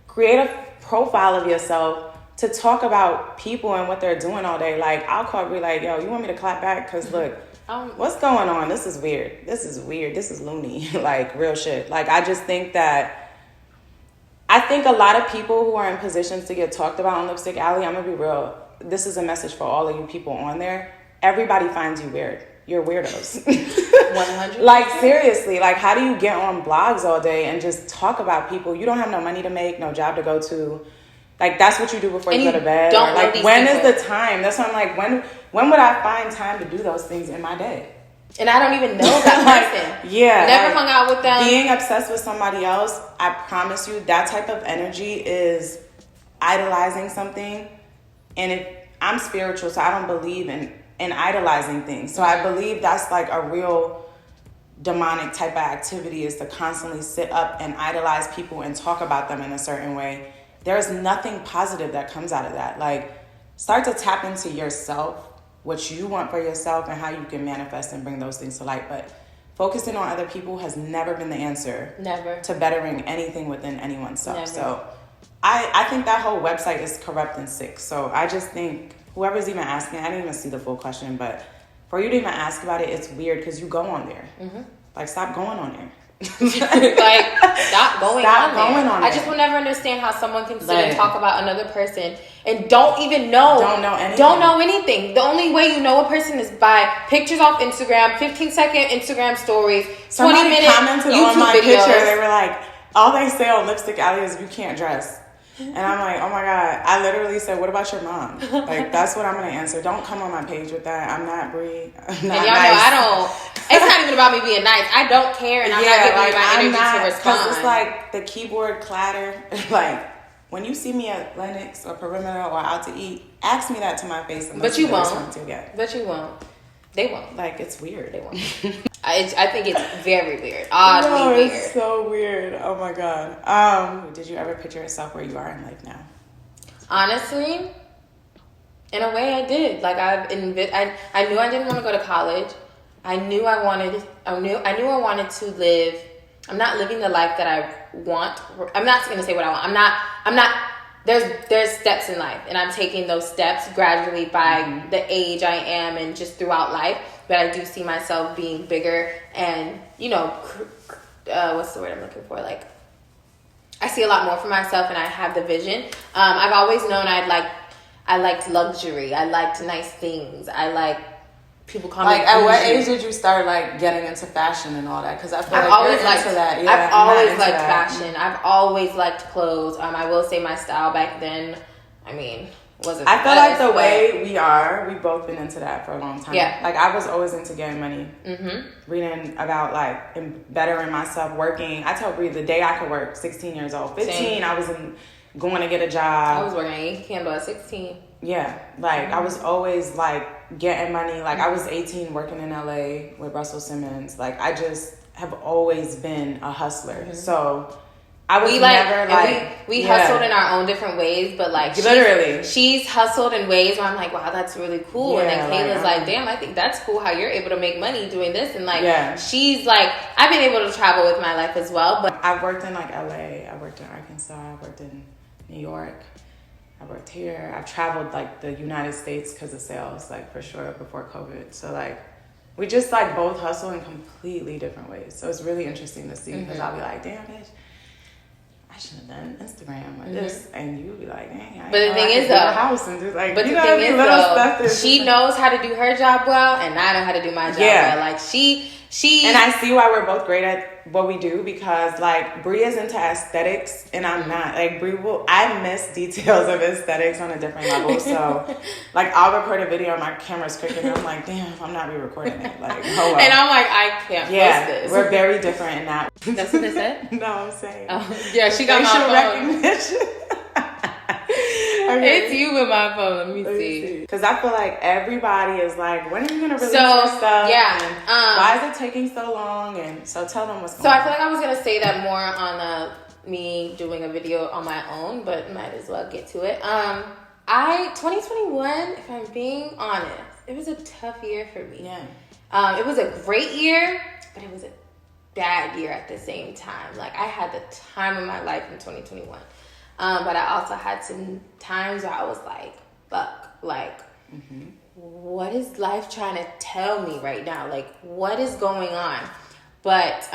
B: create a profile of yourself to talk about people and what they're doing all day. Like, I'll call Brie like, yo, you want me to clap back? Because look, what's going on? This is weird. This is loony. Like, real shit. Like, I just think that, I think a lot of people who are in positions to get talked about on Lipstick Alley, I'm going to be real. This is a message for all of you people on there. Everybody finds you weird. You're weirdos.
A: 100.
B: Like, seriously, like, how do you get on blogs all day and just talk about people? You don't have no money to make, no job to go to. Like, that's what you do before you go to bed.
A: Don't
B: like,
A: know
B: when
A: people.
B: is the time? That's why I'm like, when would I find time to do those things in my day?
A: And I don't even know that person.
B: Yeah.
A: Never hung out with them.
B: Being obsessed with somebody else, I promise you, that type of energy is idolizing something. And if I'm spiritual, so I don't believe in idolizing things. So I believe that's like a real demonic type of activity, is to constantly sit up and idolize people and talk about them in a certain way. There's nothing positive that comes out of that. Like, start to tap into yourself, what you want for yourself, and how you can manifest and bring those things to light. But focusing on other people has never been the answer.
A: Never. To
B: bettering anything within anyone's self.
A: Never.
B: So I think that whole website is corrupt and sick. So I just think whoever's even asking, I didn't even see the full question, but for you to even ask about it, it's weird because you go on there. Like, stop going on there.
A: Like, stop going on there.
B: I
A: just will never understand how someone can sit and talk about another person and don't even know. Don't know anything. The only way you know a person is by pictures off Instagram, 15-second Instagram stories, 20-minute
B: commented
A: YouTube
B: on my
A: videos.
B: Picture. They were like, all they say on Lipstick Alley is you can't dress. And I'm like, oh my God. I literally said, what about your mom? Like, that's what I'm going to answer. Don't come on my page with that. I'm not Brie. I'm not
A: and y'all know it's not even about me being nice. I don't care, and I'm not giving you my energy to respond.
B: Because it's like the keyboard clatter. Like, when you see me at Lennox or Perimeter or out to eat, ask me that to my face.
A: But you won't. But you won't. They won't.
B: Like, it's weird.
A: They won't. I think it's very weird. Oddly weird.
B: It's so weird. Oh my God. Did you ever picture yourself where you are in life now?
A: Honestly, in a way I did. Like, I knew I didn't want to go to college. I knew I wanted to live. I'm not living the life that I want. I'm not going to say what I want. I'm not there's steps in life, and I'm taking those steps gradually by the age I am and just throughout life. But I do see myself being bigger and, what's the word I'm looking for? Like, I see a lot more for myself, and I have the vision. I've always known I liked luxury. I liked nice things. I like people call me
B: at what age did you start like getting into fashion and all that? Because I feel
A: I've
B: like
A: always
B: you're
A: liked
B: into that. Yeah,
A: I've always liked fashion. I've always liked clothes. I will say my style back then, wasn't.
B: I feel like the way we've both been into that for a long time.
A: Yeah.
B: Like I was always into getting money, reading about like bettering myself, working. I told Bree the day I could work, 16 years old, 15,
A: Same.
B: I was going to get a job.
A: I was working at Yankee Candle at 16.
B: Yeah, like I was always like getting money. Like I was 18 working in LA with Russell Simmons. Like I just have always been a hustler. So I was
A: we hustled in our own different ways, but like
B: literally
A: she's hustled in ways where I'm like, wow, that's really cool.
B: Yeah,
A: and then Kayla's like, damn, I think that's cool how you're able to make money doing this. And like she's like, I've been able to travel with my life as well. But
B: I've worked in like LA, I worked in Arkansas, I worked in New York. I worked here. I've traveled like the United States because of sales, like for sure before COVID. So like we just like both hustle in completely different ways. So it's really interesting to see because I'll be like, damn bitch, I should have done Instagram or this, and you'll be like, dang.
A: But the thing is though,
B: house and just like,
A: but
B: you
A: the
B: know,
A: thing is though, she knows how to do her job well, and I know how to do my job well. Like she. And
B: I see why we're both great at what we do because like Bree is into aesthetics and I'm not. Like I miss details of aesthetics on a different level. So like I'll record a video and my camera's clicking and I'm like, damn, I'm not re-recording it. Like, oh well.
A: And I'm like, I can't post this.
B: We're very different in that.
A: That's what it said?
B: No, I'm saying.
A: Yeah, she got my phone.
B: Recognition.
A: Okay. It's you with my phone. Let me see.
B: Because I feel like everybody is like, when are you going to release your stuff?
A: Yeah.
B: Why is it taking so long? And so tell them what's going on.
A: So I feel like I was going to say that more on me doing a video on my own, but might as well get to it. 2021, if I'm being honest, it was a tough year for me.
B: Yeah.
A: It was a great year, but it was a bad year at the same time. Like I had the time of my life in 2021. But I also had some times where I was like, fuck, like, what is life trying to tell me right now? Like, what is going on? But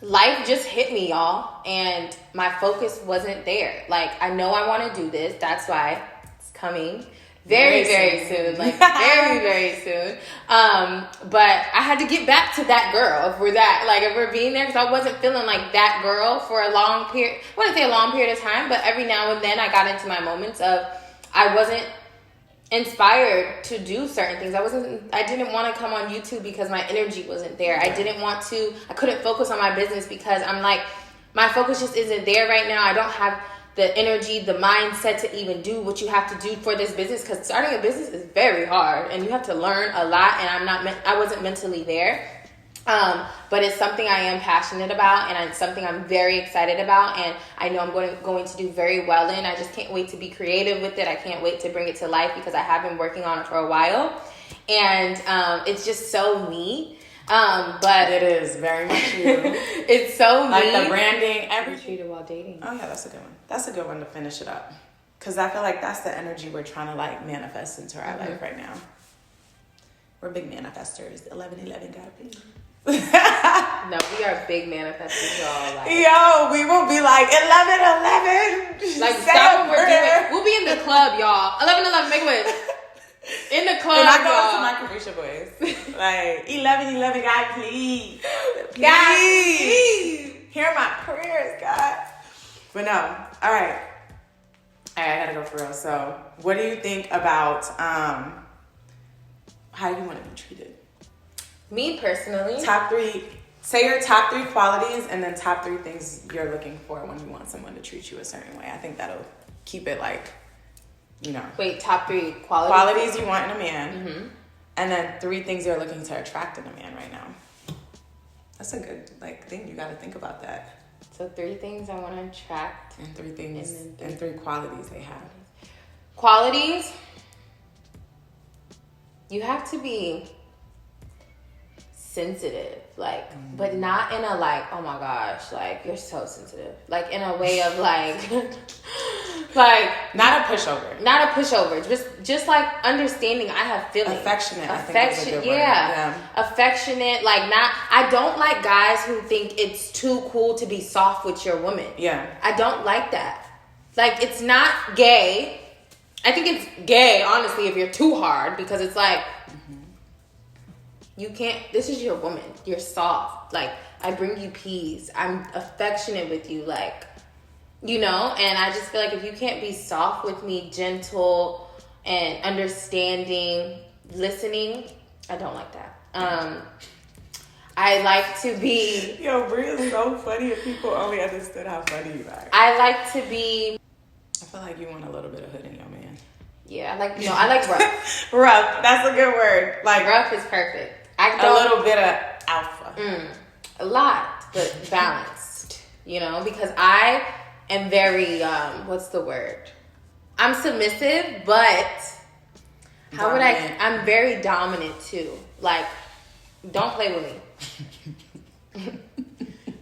A: life just hit me, y'all, and my focus wasn't there. Like, I know I want to do this. That's why it's coming very, very soon. Like, very, very soon. But I had to get back to that girl if we're being there, because I wasn't feeling like that girl for a long period. I wouldn't say a long period of time, but every now and then I got into my moments of I wasn't inspired to do certain things. I didn't want to come on YouTube because my energy wasn't there. I couldn't focus on my business because I'm like, my focus just isn't there right now. I don't have the energy, the mindset to even do what you have to do for this business, because starting a business is very hard and you have to learn a lot, and I wasn't mentally there. But it's something I am passionate about, and it's something I'm very excited about, and I know I'm going to do very well in. I just can't wait to be creative with it. I can't wait to bring it to life because I have been working on it for a while, and it's just so me. But
B: it is very much you.
A: It's so
B: like
A: me.
B: The branding,
A: treated while dating.
B: Oh yeah, that's a good one. That's a good one to finish it up, because I feel like that's the energy we're trying to like manifest into our life right now. We're big manifestors. 11/11 gotta be.
A: No, we are big manifestors, y'all. Like,
B: yo, we will be like 11/11.
A: Like stop what we're doing. We'll be in the club, y'all. 11/11, make a wish. In the club,
B: and I
A: y'all.
B: go into my Carisha voice. Like 11/11, God, please,
A: God, please
B: hear my prayers, God. But no, all right, I gotta go for real. So, what do you think about how you want to be treated?
A: Me personally,
B: top 3. Say your top 3 qualities, and then top 3 things you're looking for when you want someone to treat you a certain way. I think that'll keep it like, you know.
A: Wait, top 3 qualities?
B: Qualities you want in a man, and then 3 things you're looking to attract in a man right now. That's a good thing. You got to think about that.
A: So 3 things I want to attract,
B: and 3 things, and 3 qualities they have.
A: Qualities. You have to be sensitive, but not in a oh my gosh, you're so sensitive, in a way of Like,
B: not a pushover.
A: Not a pushover. Just like understanding I have feelings.
B: Affectionate, I think is a good word.
A: Yeah. Affectionate. Like, I don't like guys who think it's too cool to be soft with your woman.
B: Yeah.
A: I don't like that. Like, it's not gay. I think it's gay, honestly, if you're too hard, because it's like, you can't, this is your woman. You're soft. Like, I bring you peas. I'm affectionate with you. Like, you know, and I just feel like if you can't be soft with me, gentle and understanding, listening, I don't like that. I like to be...
B: Yo, Brie is so funny if people only understood how funny you are.
A: I like to be...
B: I feel like you want a little bit of hood in your man.
A: Yeah, I like rough.
B: Rough, that's a good word. Like,
A: rough is perfect.
B: A little bit of alpha.
A: A lot, but balanced, you know, because I am very, what's the word? I'm submissive, but I'm very dominant too. Like, don't play with me.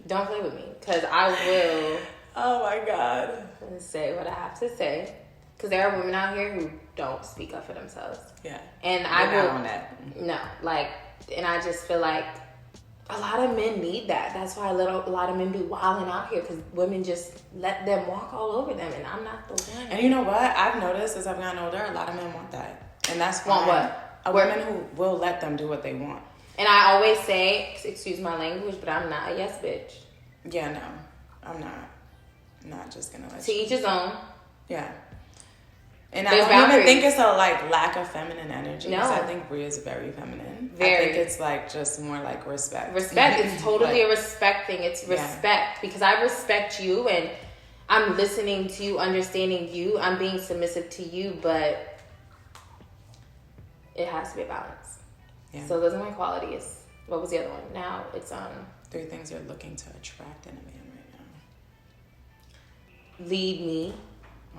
A: Don't play with me, because I will.
B: Oh my God.
A: Say what I have to say. Because there are women out here who don't speak up for themselves.
B: Yeah.
A: And I will. On that. No, like, and I just feel like a lot of men need that. That's why a lot of men be wilding out here, because women just let them walk all over them, and I'm not the one.
B: And you know what? I've noticed as I've gotten older, a lot of men want that. And that's why.
A: Want what?
B: A woman who will let them do what they want.
A: And I always say, excuse my language, but I'm not a yes bitch.
B: Yeah, no. I'm not. I'm not just gonna let
A: to each his own.
B: Yeah. And I don't even think it's a like lack of feminine energy. No. I think Brie is very feminine. Very. I think it's like just more like respect.
A: Respect is totally a respect thing. It's respect, because I respect you and I'm listening to you, understanding you. I'm being submissive to you, but it has to be a balance. Yeah. So those are my qualities. What was the other one? Now it's
B: 3 things you're looking to attract in a man right now.
A: Lead me.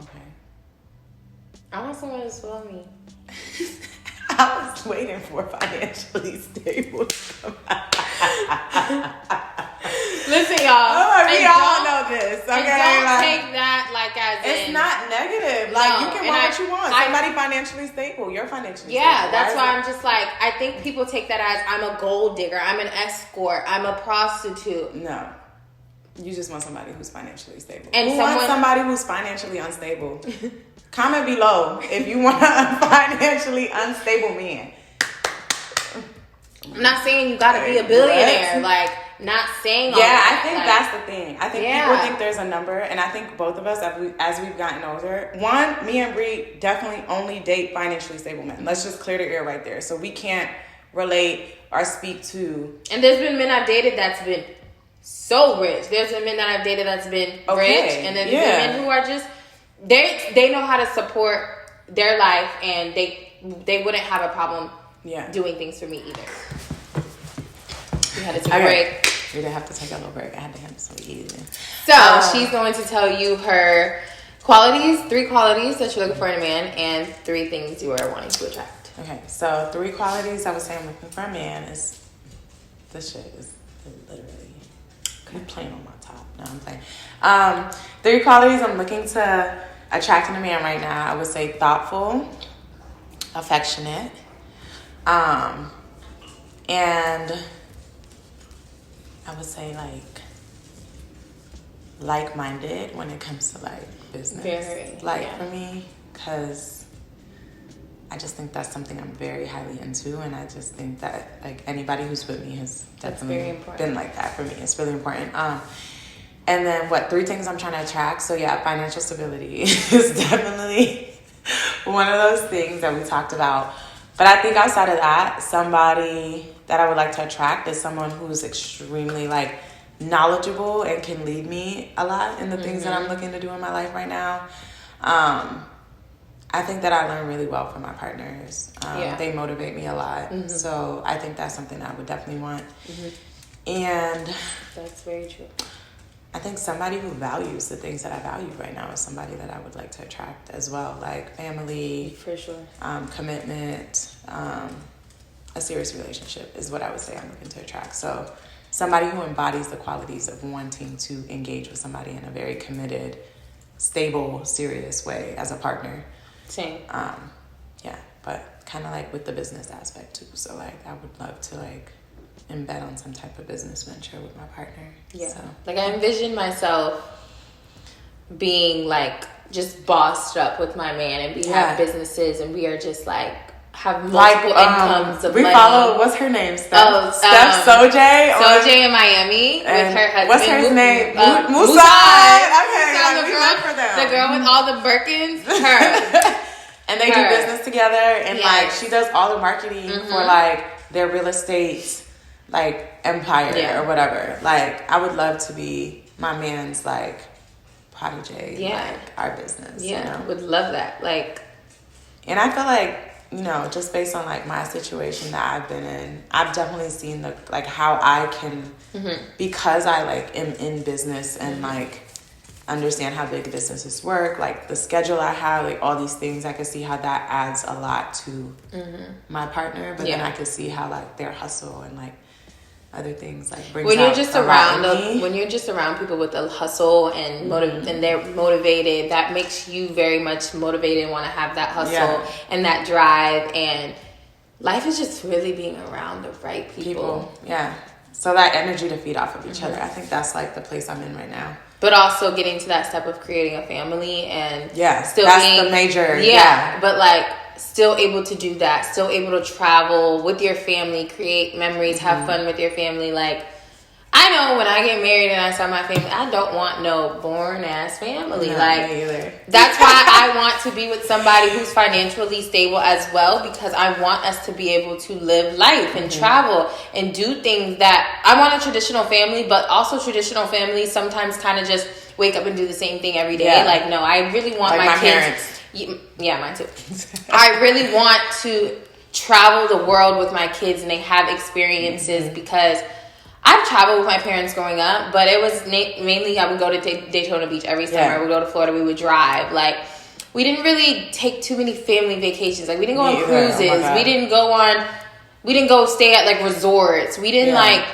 B: Okay.
A: I want someone to swell me.
B: I was waiting for financially stable.
A: Listen, y'all.
B: Oh, we all know this. Okay,
A: don't take that like as
B: it's not negative. Like, you can want what you want. Somebody financially stable. You're financially stable.
A: Yeah, that's why I'm just like, I think people take that as I'm a gold digger, I'm an escort, I'm a prostitute.
B: No. You just want somebody who's financially stable.
A: And
B: who wants somebody who's financially unstable? Comment below if you want a financially unstable man.
A: I'm not saying you gotta be a billionaire. Like, not saying all that.
B: I think that's the thing. I think people think there's a number, and I think both of us, as we've gotten older, me and Brie definitely only date financially stable men. Let's just clear the air right there. So we can't relate or speak to.
A: And there's been men I've dated that's been so rich. There's been men that I've dated that's been rich, and then there's men who are just they know how to support their life, and they wouldn't have a problem doing things for me either. We had to take a break.
B: We didn't have to take a little break. I had to have some easy.
A: So she's going to tell you her qualities, 3 qualities that you're looking for in a man, and 3 things you are wanting to attract.
B: Okay, so 3 qualities I would say I'm looking for a man is, this shit is literally, you playing on my top. No, I'm playing. 3 qualities I'm looking to attract in a man right now, I would say thoughtful, affectionate, and I would say like-minded when it comes to like business. For me, because I just think that's something I'm very highly into, and I just think that like anybody who's with me has definitely been like that for me. It's really important. And then 3 things I'm trying to attract. So yeah, financial stability is definitely one of those things that we talked about. But I think outside of that, somebody that I would like to attract is someone who's extremely like knowledgeable and can lead me a lot in the things that I'm looking to do in my life right now. I think that I learn really well from my partners. They motivate me a lot. So I think that's something I would definitely want. And
A: that's very true.
B: I think somebody who values the things that I value right now is somebody that I would like to attract as well. Like family.
A: For sure.
B: Commitment. A serious relationship is what I would say I'm looking to attract. So somebody who embodies the qualities of wanting to engage with somebody in a very committed, stable, serious way as a partner.
A: Same.
B: Yeah, but kind of like with the business aspect too. So like I would love to like embed on some type of business venture with my partner.
A: Yeah.
B: So.
A: Like I envision myself being like just bossed up with my man, and we have businesses, and we are just like have multiple incomes of
B: we
A: money.
B: Follow, what's her name? Steph Sojay.
A: Sojay in Miami with her husband.
B: What's her name? Musa.
A: Okay,
B: like,
A: the girl with all the Birkins. Her.
B: And they do business together, and like she does all the marketing for like their real estate like empire or whatever. Like I would love to be my man's like protege, like our business.
A: Yeah,
B: you know?
A: Would love that. Like,
B: and I feel like, you know, just based on like my situation that I've been in, I've definitely seen the like how I can because I like am in business and like understand how big businesses work, like the schedule I have, like all these things, I can see how that adds a lot to my partner. But then I can see how like their hustle and like other things like brings
A: when you're
B: out
A: just
B: a
A: around
B: lot in me.
A: when you're just around people with a hustle and and they're motivated, that makes you very much motivated and want to have that hustle and that drive. And life is just really being around the right people.
B: Yeah. So that energy to feed off of each other. I think that's like the place I'm in right now.
A: But also getting to that step of creating a family and still
B: that's
A: being
B: the major.
A: But like still able to do that, still able to travel with your family, create memories, have fun with your family. Like I know when I get married and I start my family, I don't want no boring ass family.
B: No,
A: like
B: me either.
A: That's why I want to be with somebody who's financially stable as well, because I want us to be able to live life and travel and do things that I want. A traditional family, but also traditional families sometimes kind of just wake up and do the same thing every day. Like no, I really want
B: like
A: my kids.
B: Parents.
A: Yeah, mine too. I really want to travel the world with my kids and they have experiences because I've traveled with my parents growing up, but it was mainly I would go to Daytona Beach every summer. We would go to Florida. We would drive. Like, we didn't really take too many family vacations. Like, we didn't go on cruises. We didn't go stay at, like, resorts. We didn't, like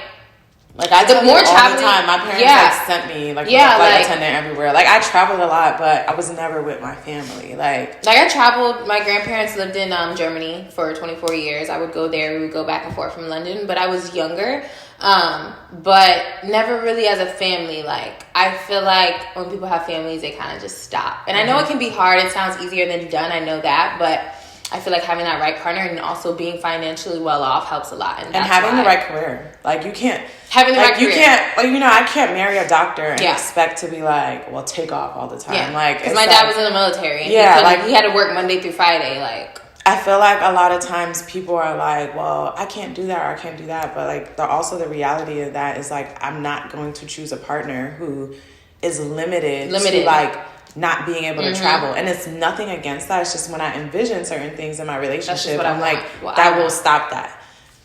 A: I
B: did
A: more
B: all
A: traveling,
B: the time. My parents like sent me like a flight attendant everywhere. Like I traveled a lot, but I was never with my family. Like
A: I traveled. My grandparents lived in Germany for 24 years. I would go there. We would go back and forth from London, but I was younger. But never really as a family. Like I feel like when people have families, they kind of just stop. And I know it can be hard. It sounds easier than done. I know that, but I feel like having that right partner and also being financially well off helps a lot. And
B: having the right career. Like you can't
A: having the right career.
B: You can't, like, you know, I can't marry a doctor and expect to be like, well, take off all the time.
A: Yeah.
B: Like,
A: because my dad was in the military. And he had to work Monday through Friday. Like,
B: I feel like a lot of times people are like, well, I can't do that or I can't do that. But like, also the reality of that is like, I'm not going to choose a partner who is limited. To like not being able to travel. And it's nothing against that. It's just when I envision certain things in my relationship, I'm like, that will stop that.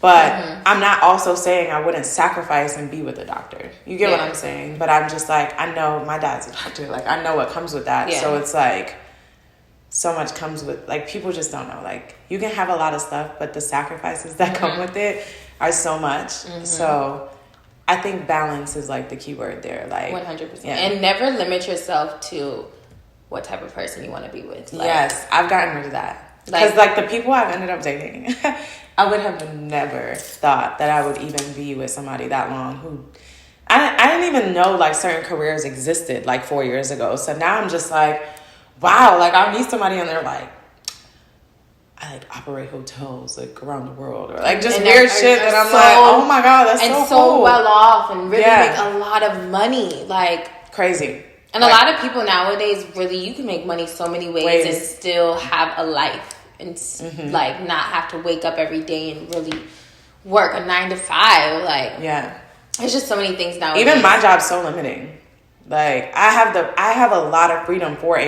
B: But I'm not also saying I wouldn't sacrifice and be with a doctor. You get what I'm saying? But I'm just like, I know my dad's a doctor. Like, I know what comes with that. Yeah. So it's like, so much comes with, like, people just don't know. Like, you can have a lot of stuff, but the sacrifices that come with it are so much. So I think balance is like the key word there. Like
A: 100%. And never limit yourself to what type of person you want to be with.
B: Like, yes, I've gotten rid of that. Because like the people I've ended up dating, I would have never thought that I would even be with somebody that long who I didn't even know like certain careers existed like 4 years ago. So now I'm just like, wow, like I'll meet somebody and they're like, I like operate hotels like around the world or like just weird shit that I'm like, oh my God, that's so cool. And so
A: well off and really make a lot of money. Like
B: crazy.
A: And a lot of people nowadays, really, you can make money so many ways and still have a life and like not have to wake up every day and really work a 9 to 5. Like, there's just so many things nowadays.
B: Even my job's so limiting. Like, I have a lot of freedom for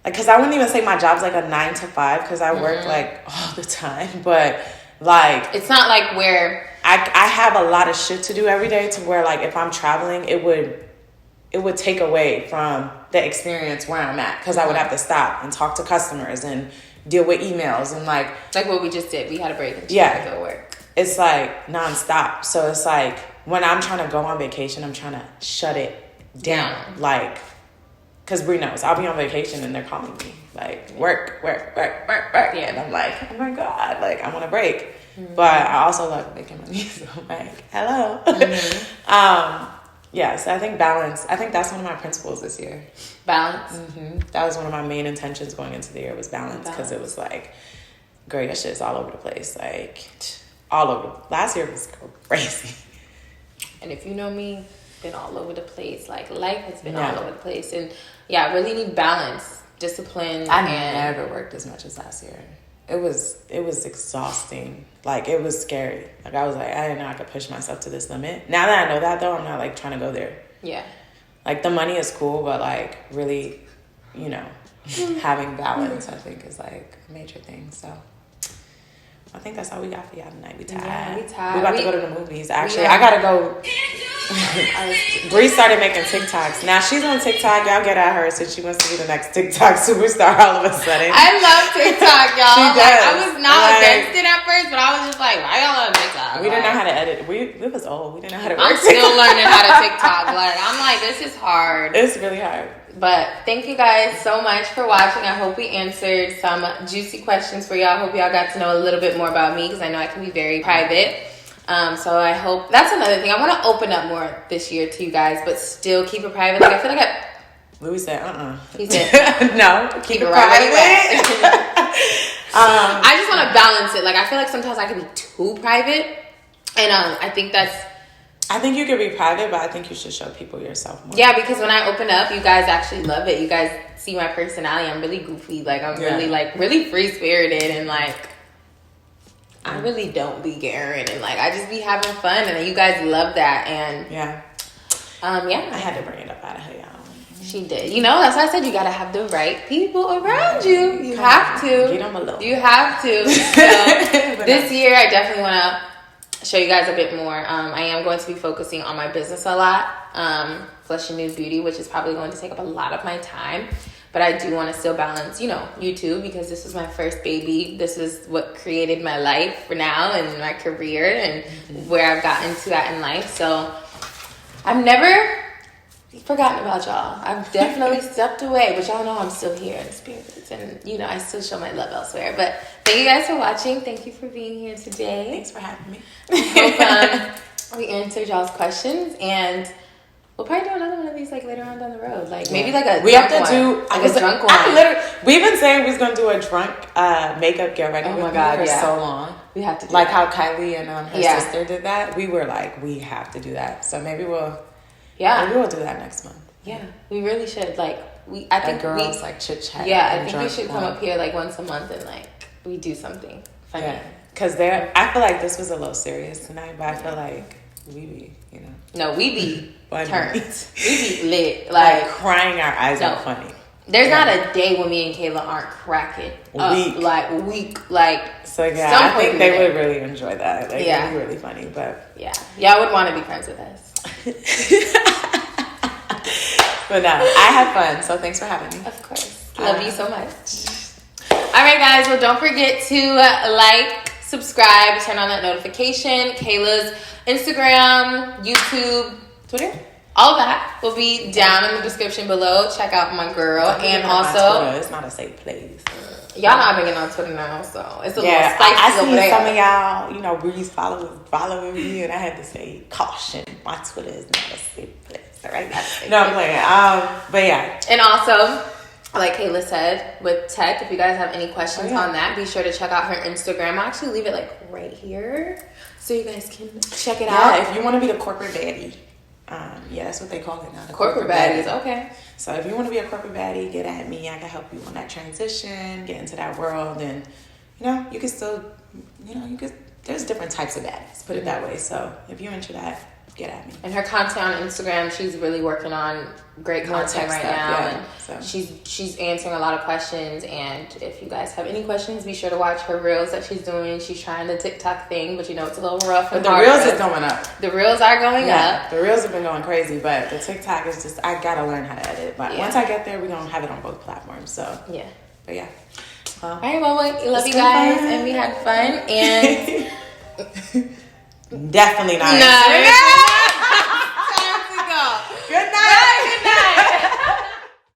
B: because I wouldn't even say my job's like a 9 to 5 because I work like all the time, but like
A: it's not like where
B: I have a lot of shit to do every day to where like if I'm traveling, it would take away from the experience where I'm at because I would have to stop and talk to customers and deal with emails and like
A: what we just did. We had a break and go to work.
B: It's like nonstop. So it's like when I'm trying to go on vacation, I'm trying to shut it down. Like, because Bree knows I'll be on vacation and they're calling me like work, yeah, and I'm like, oh my god, like I want a break, but I also love making money, so I'm like, hello. Yeah, so I think balance. I think that's one of my principles this year.
A: Balance.
B: That was one of my main intentions going into the year, was balance, because it was like, girl, your shit's all over the place, like all over. Last year was crazy.
A: And if you know me, been all over the place. Like life has been all over the place, and I really need balance, discipline.
B: I never worked as much as last year. It was exhausting. Like it was scary. Like I was like, I didn't know I could push myself to this limit. Now that I know that though, I'm not like trying to go there. Yeah. Like the money is cool, but like really, you know, having balance I think is like a major thing. So I think that's all we got for y'all tonight. We tired.
A: Yeah, we tired.
B: We about to go to the movies. Actually, I gotta go. Bree started making TikToks. Now she's on TikTok. Y'all get at her since she wants to be the next TikTok superstar all of a sudden.
A: I love TikTok, y'all.
B: She does.
A: Like, I was not against it at first, but I was just like, why y'all on TikTok?
B: We didn't know how to edit. It was old. We didn't know how to work.
A: I'm still learning how to TikTok. Like, I'm like, this is hard.
B: It's really hard.
A: But thank you guys so much for watching. I hope we answered some juicy questions for y'all. I hope y'all got to know a little bit more about me, because I know I can be very private. So I hope that's another thing. I want to open up more this year to you guys, but still keep it private. Like I feel like
B: Louis said,
A: He said,
B: no, keep it
A: private.
B: I
A: just want to balance it. Like I feel like sometimes I can be too private, and I think you can be private, but I think you should show people yourself more. Yeah, because when I open up, you guys actually love it. You guys see my personality. I'm really goofy. Like I'm really free spirited, and like I really don't be caring, and like I just be having fun, and you guys love that. And I had to bring it up out of her, y'all. She did. You know, that's why I said you gotta have the right people around you. You have to. Get them alone. You have to. So this year, I definitely want to show you guys a bit more. I am going to be focusing on my business a lot, Flush and Nude Beauty, which is probably going to take up a lot of my time. But I do want to still balance, you know, YouTube, because this is my first baby. This is what created my life for now, and my career, and where I've gotten to at in life. So I've never forgotten about y'all. I've definitely stepped away, but y'all know I'm still here in spirit, and you know I still show my love elsewhere. But thank you guys for watching. Thank you for being here today. Thanks for having me. I hope we answered y'all's questions, and we'll probably do another one of these like later on down the road. Like maybe like a drunk one. We've been saying we was gonna do a drunk makeup get ready with me for so long. We have to do how Kylie and her sister did that. We were like, we have to do that. So maybe we'll maybe we'll do that next month. Yeah, we really should. Like I think girls like chit chat. Yeah, I think we should come up here like once a month and like we do something funny. Yeah, because I feel like this was a little serious tonight, but I feel like we be, you know. No, we be turned. We be lit. Like crying our eyes out funny. There's not a day when me and Kayla aren't cracking up. Like weak. Like so I think they would really enjoy that. Like it'd be really funny. But y'all would want to be friends with us. But no, I had fun. So thanks for having me. Of course. Love you so much. All right, guys. Well, don't forget to like, subscribe, turn on that notification. Kayla's Instagram, YouTube, Twitter, all of that will be down in the description below. Check out my girl. And also, it's not a safe place. Y'all know I've been on Twitter now, so it's a little spicy over there. I see some of y'all, you know, Breeze following me, and I had to say, caution, my Twitter is not a safe place. All right? No, I'm playing. But yeah. And also, like Kayla said, with tech, if you guys have any questions on that, be sure to check out her Instagram. I'll actually leave it like right here so you guys can check it out. Yeah, if you want to be the corporate baddie. That's what they call it now. The corporate baddies, okay. So if you want to be a corporate baddie, get at me. I can help you on that transition, get into that world, and you know, you can still, you know, there's different types of baddies, put it that way. So if you're into that, get at me. And her content on Instagram, she's really working on great content right now, and she's answering a lot of questions. And if you guys have any questions, be sure to watch her reels that she's doing. She's trying the TikTok thing, but you know it's a little rough. But the reels is going up. The reels are going up. The reels have been going crazy, but the TikTok is just, I gotta learn how to edit. But once I get there, we're gonna have it on both platforms. So but yeah. All right, well, we love you guys, and we had fun, and definitely not. No.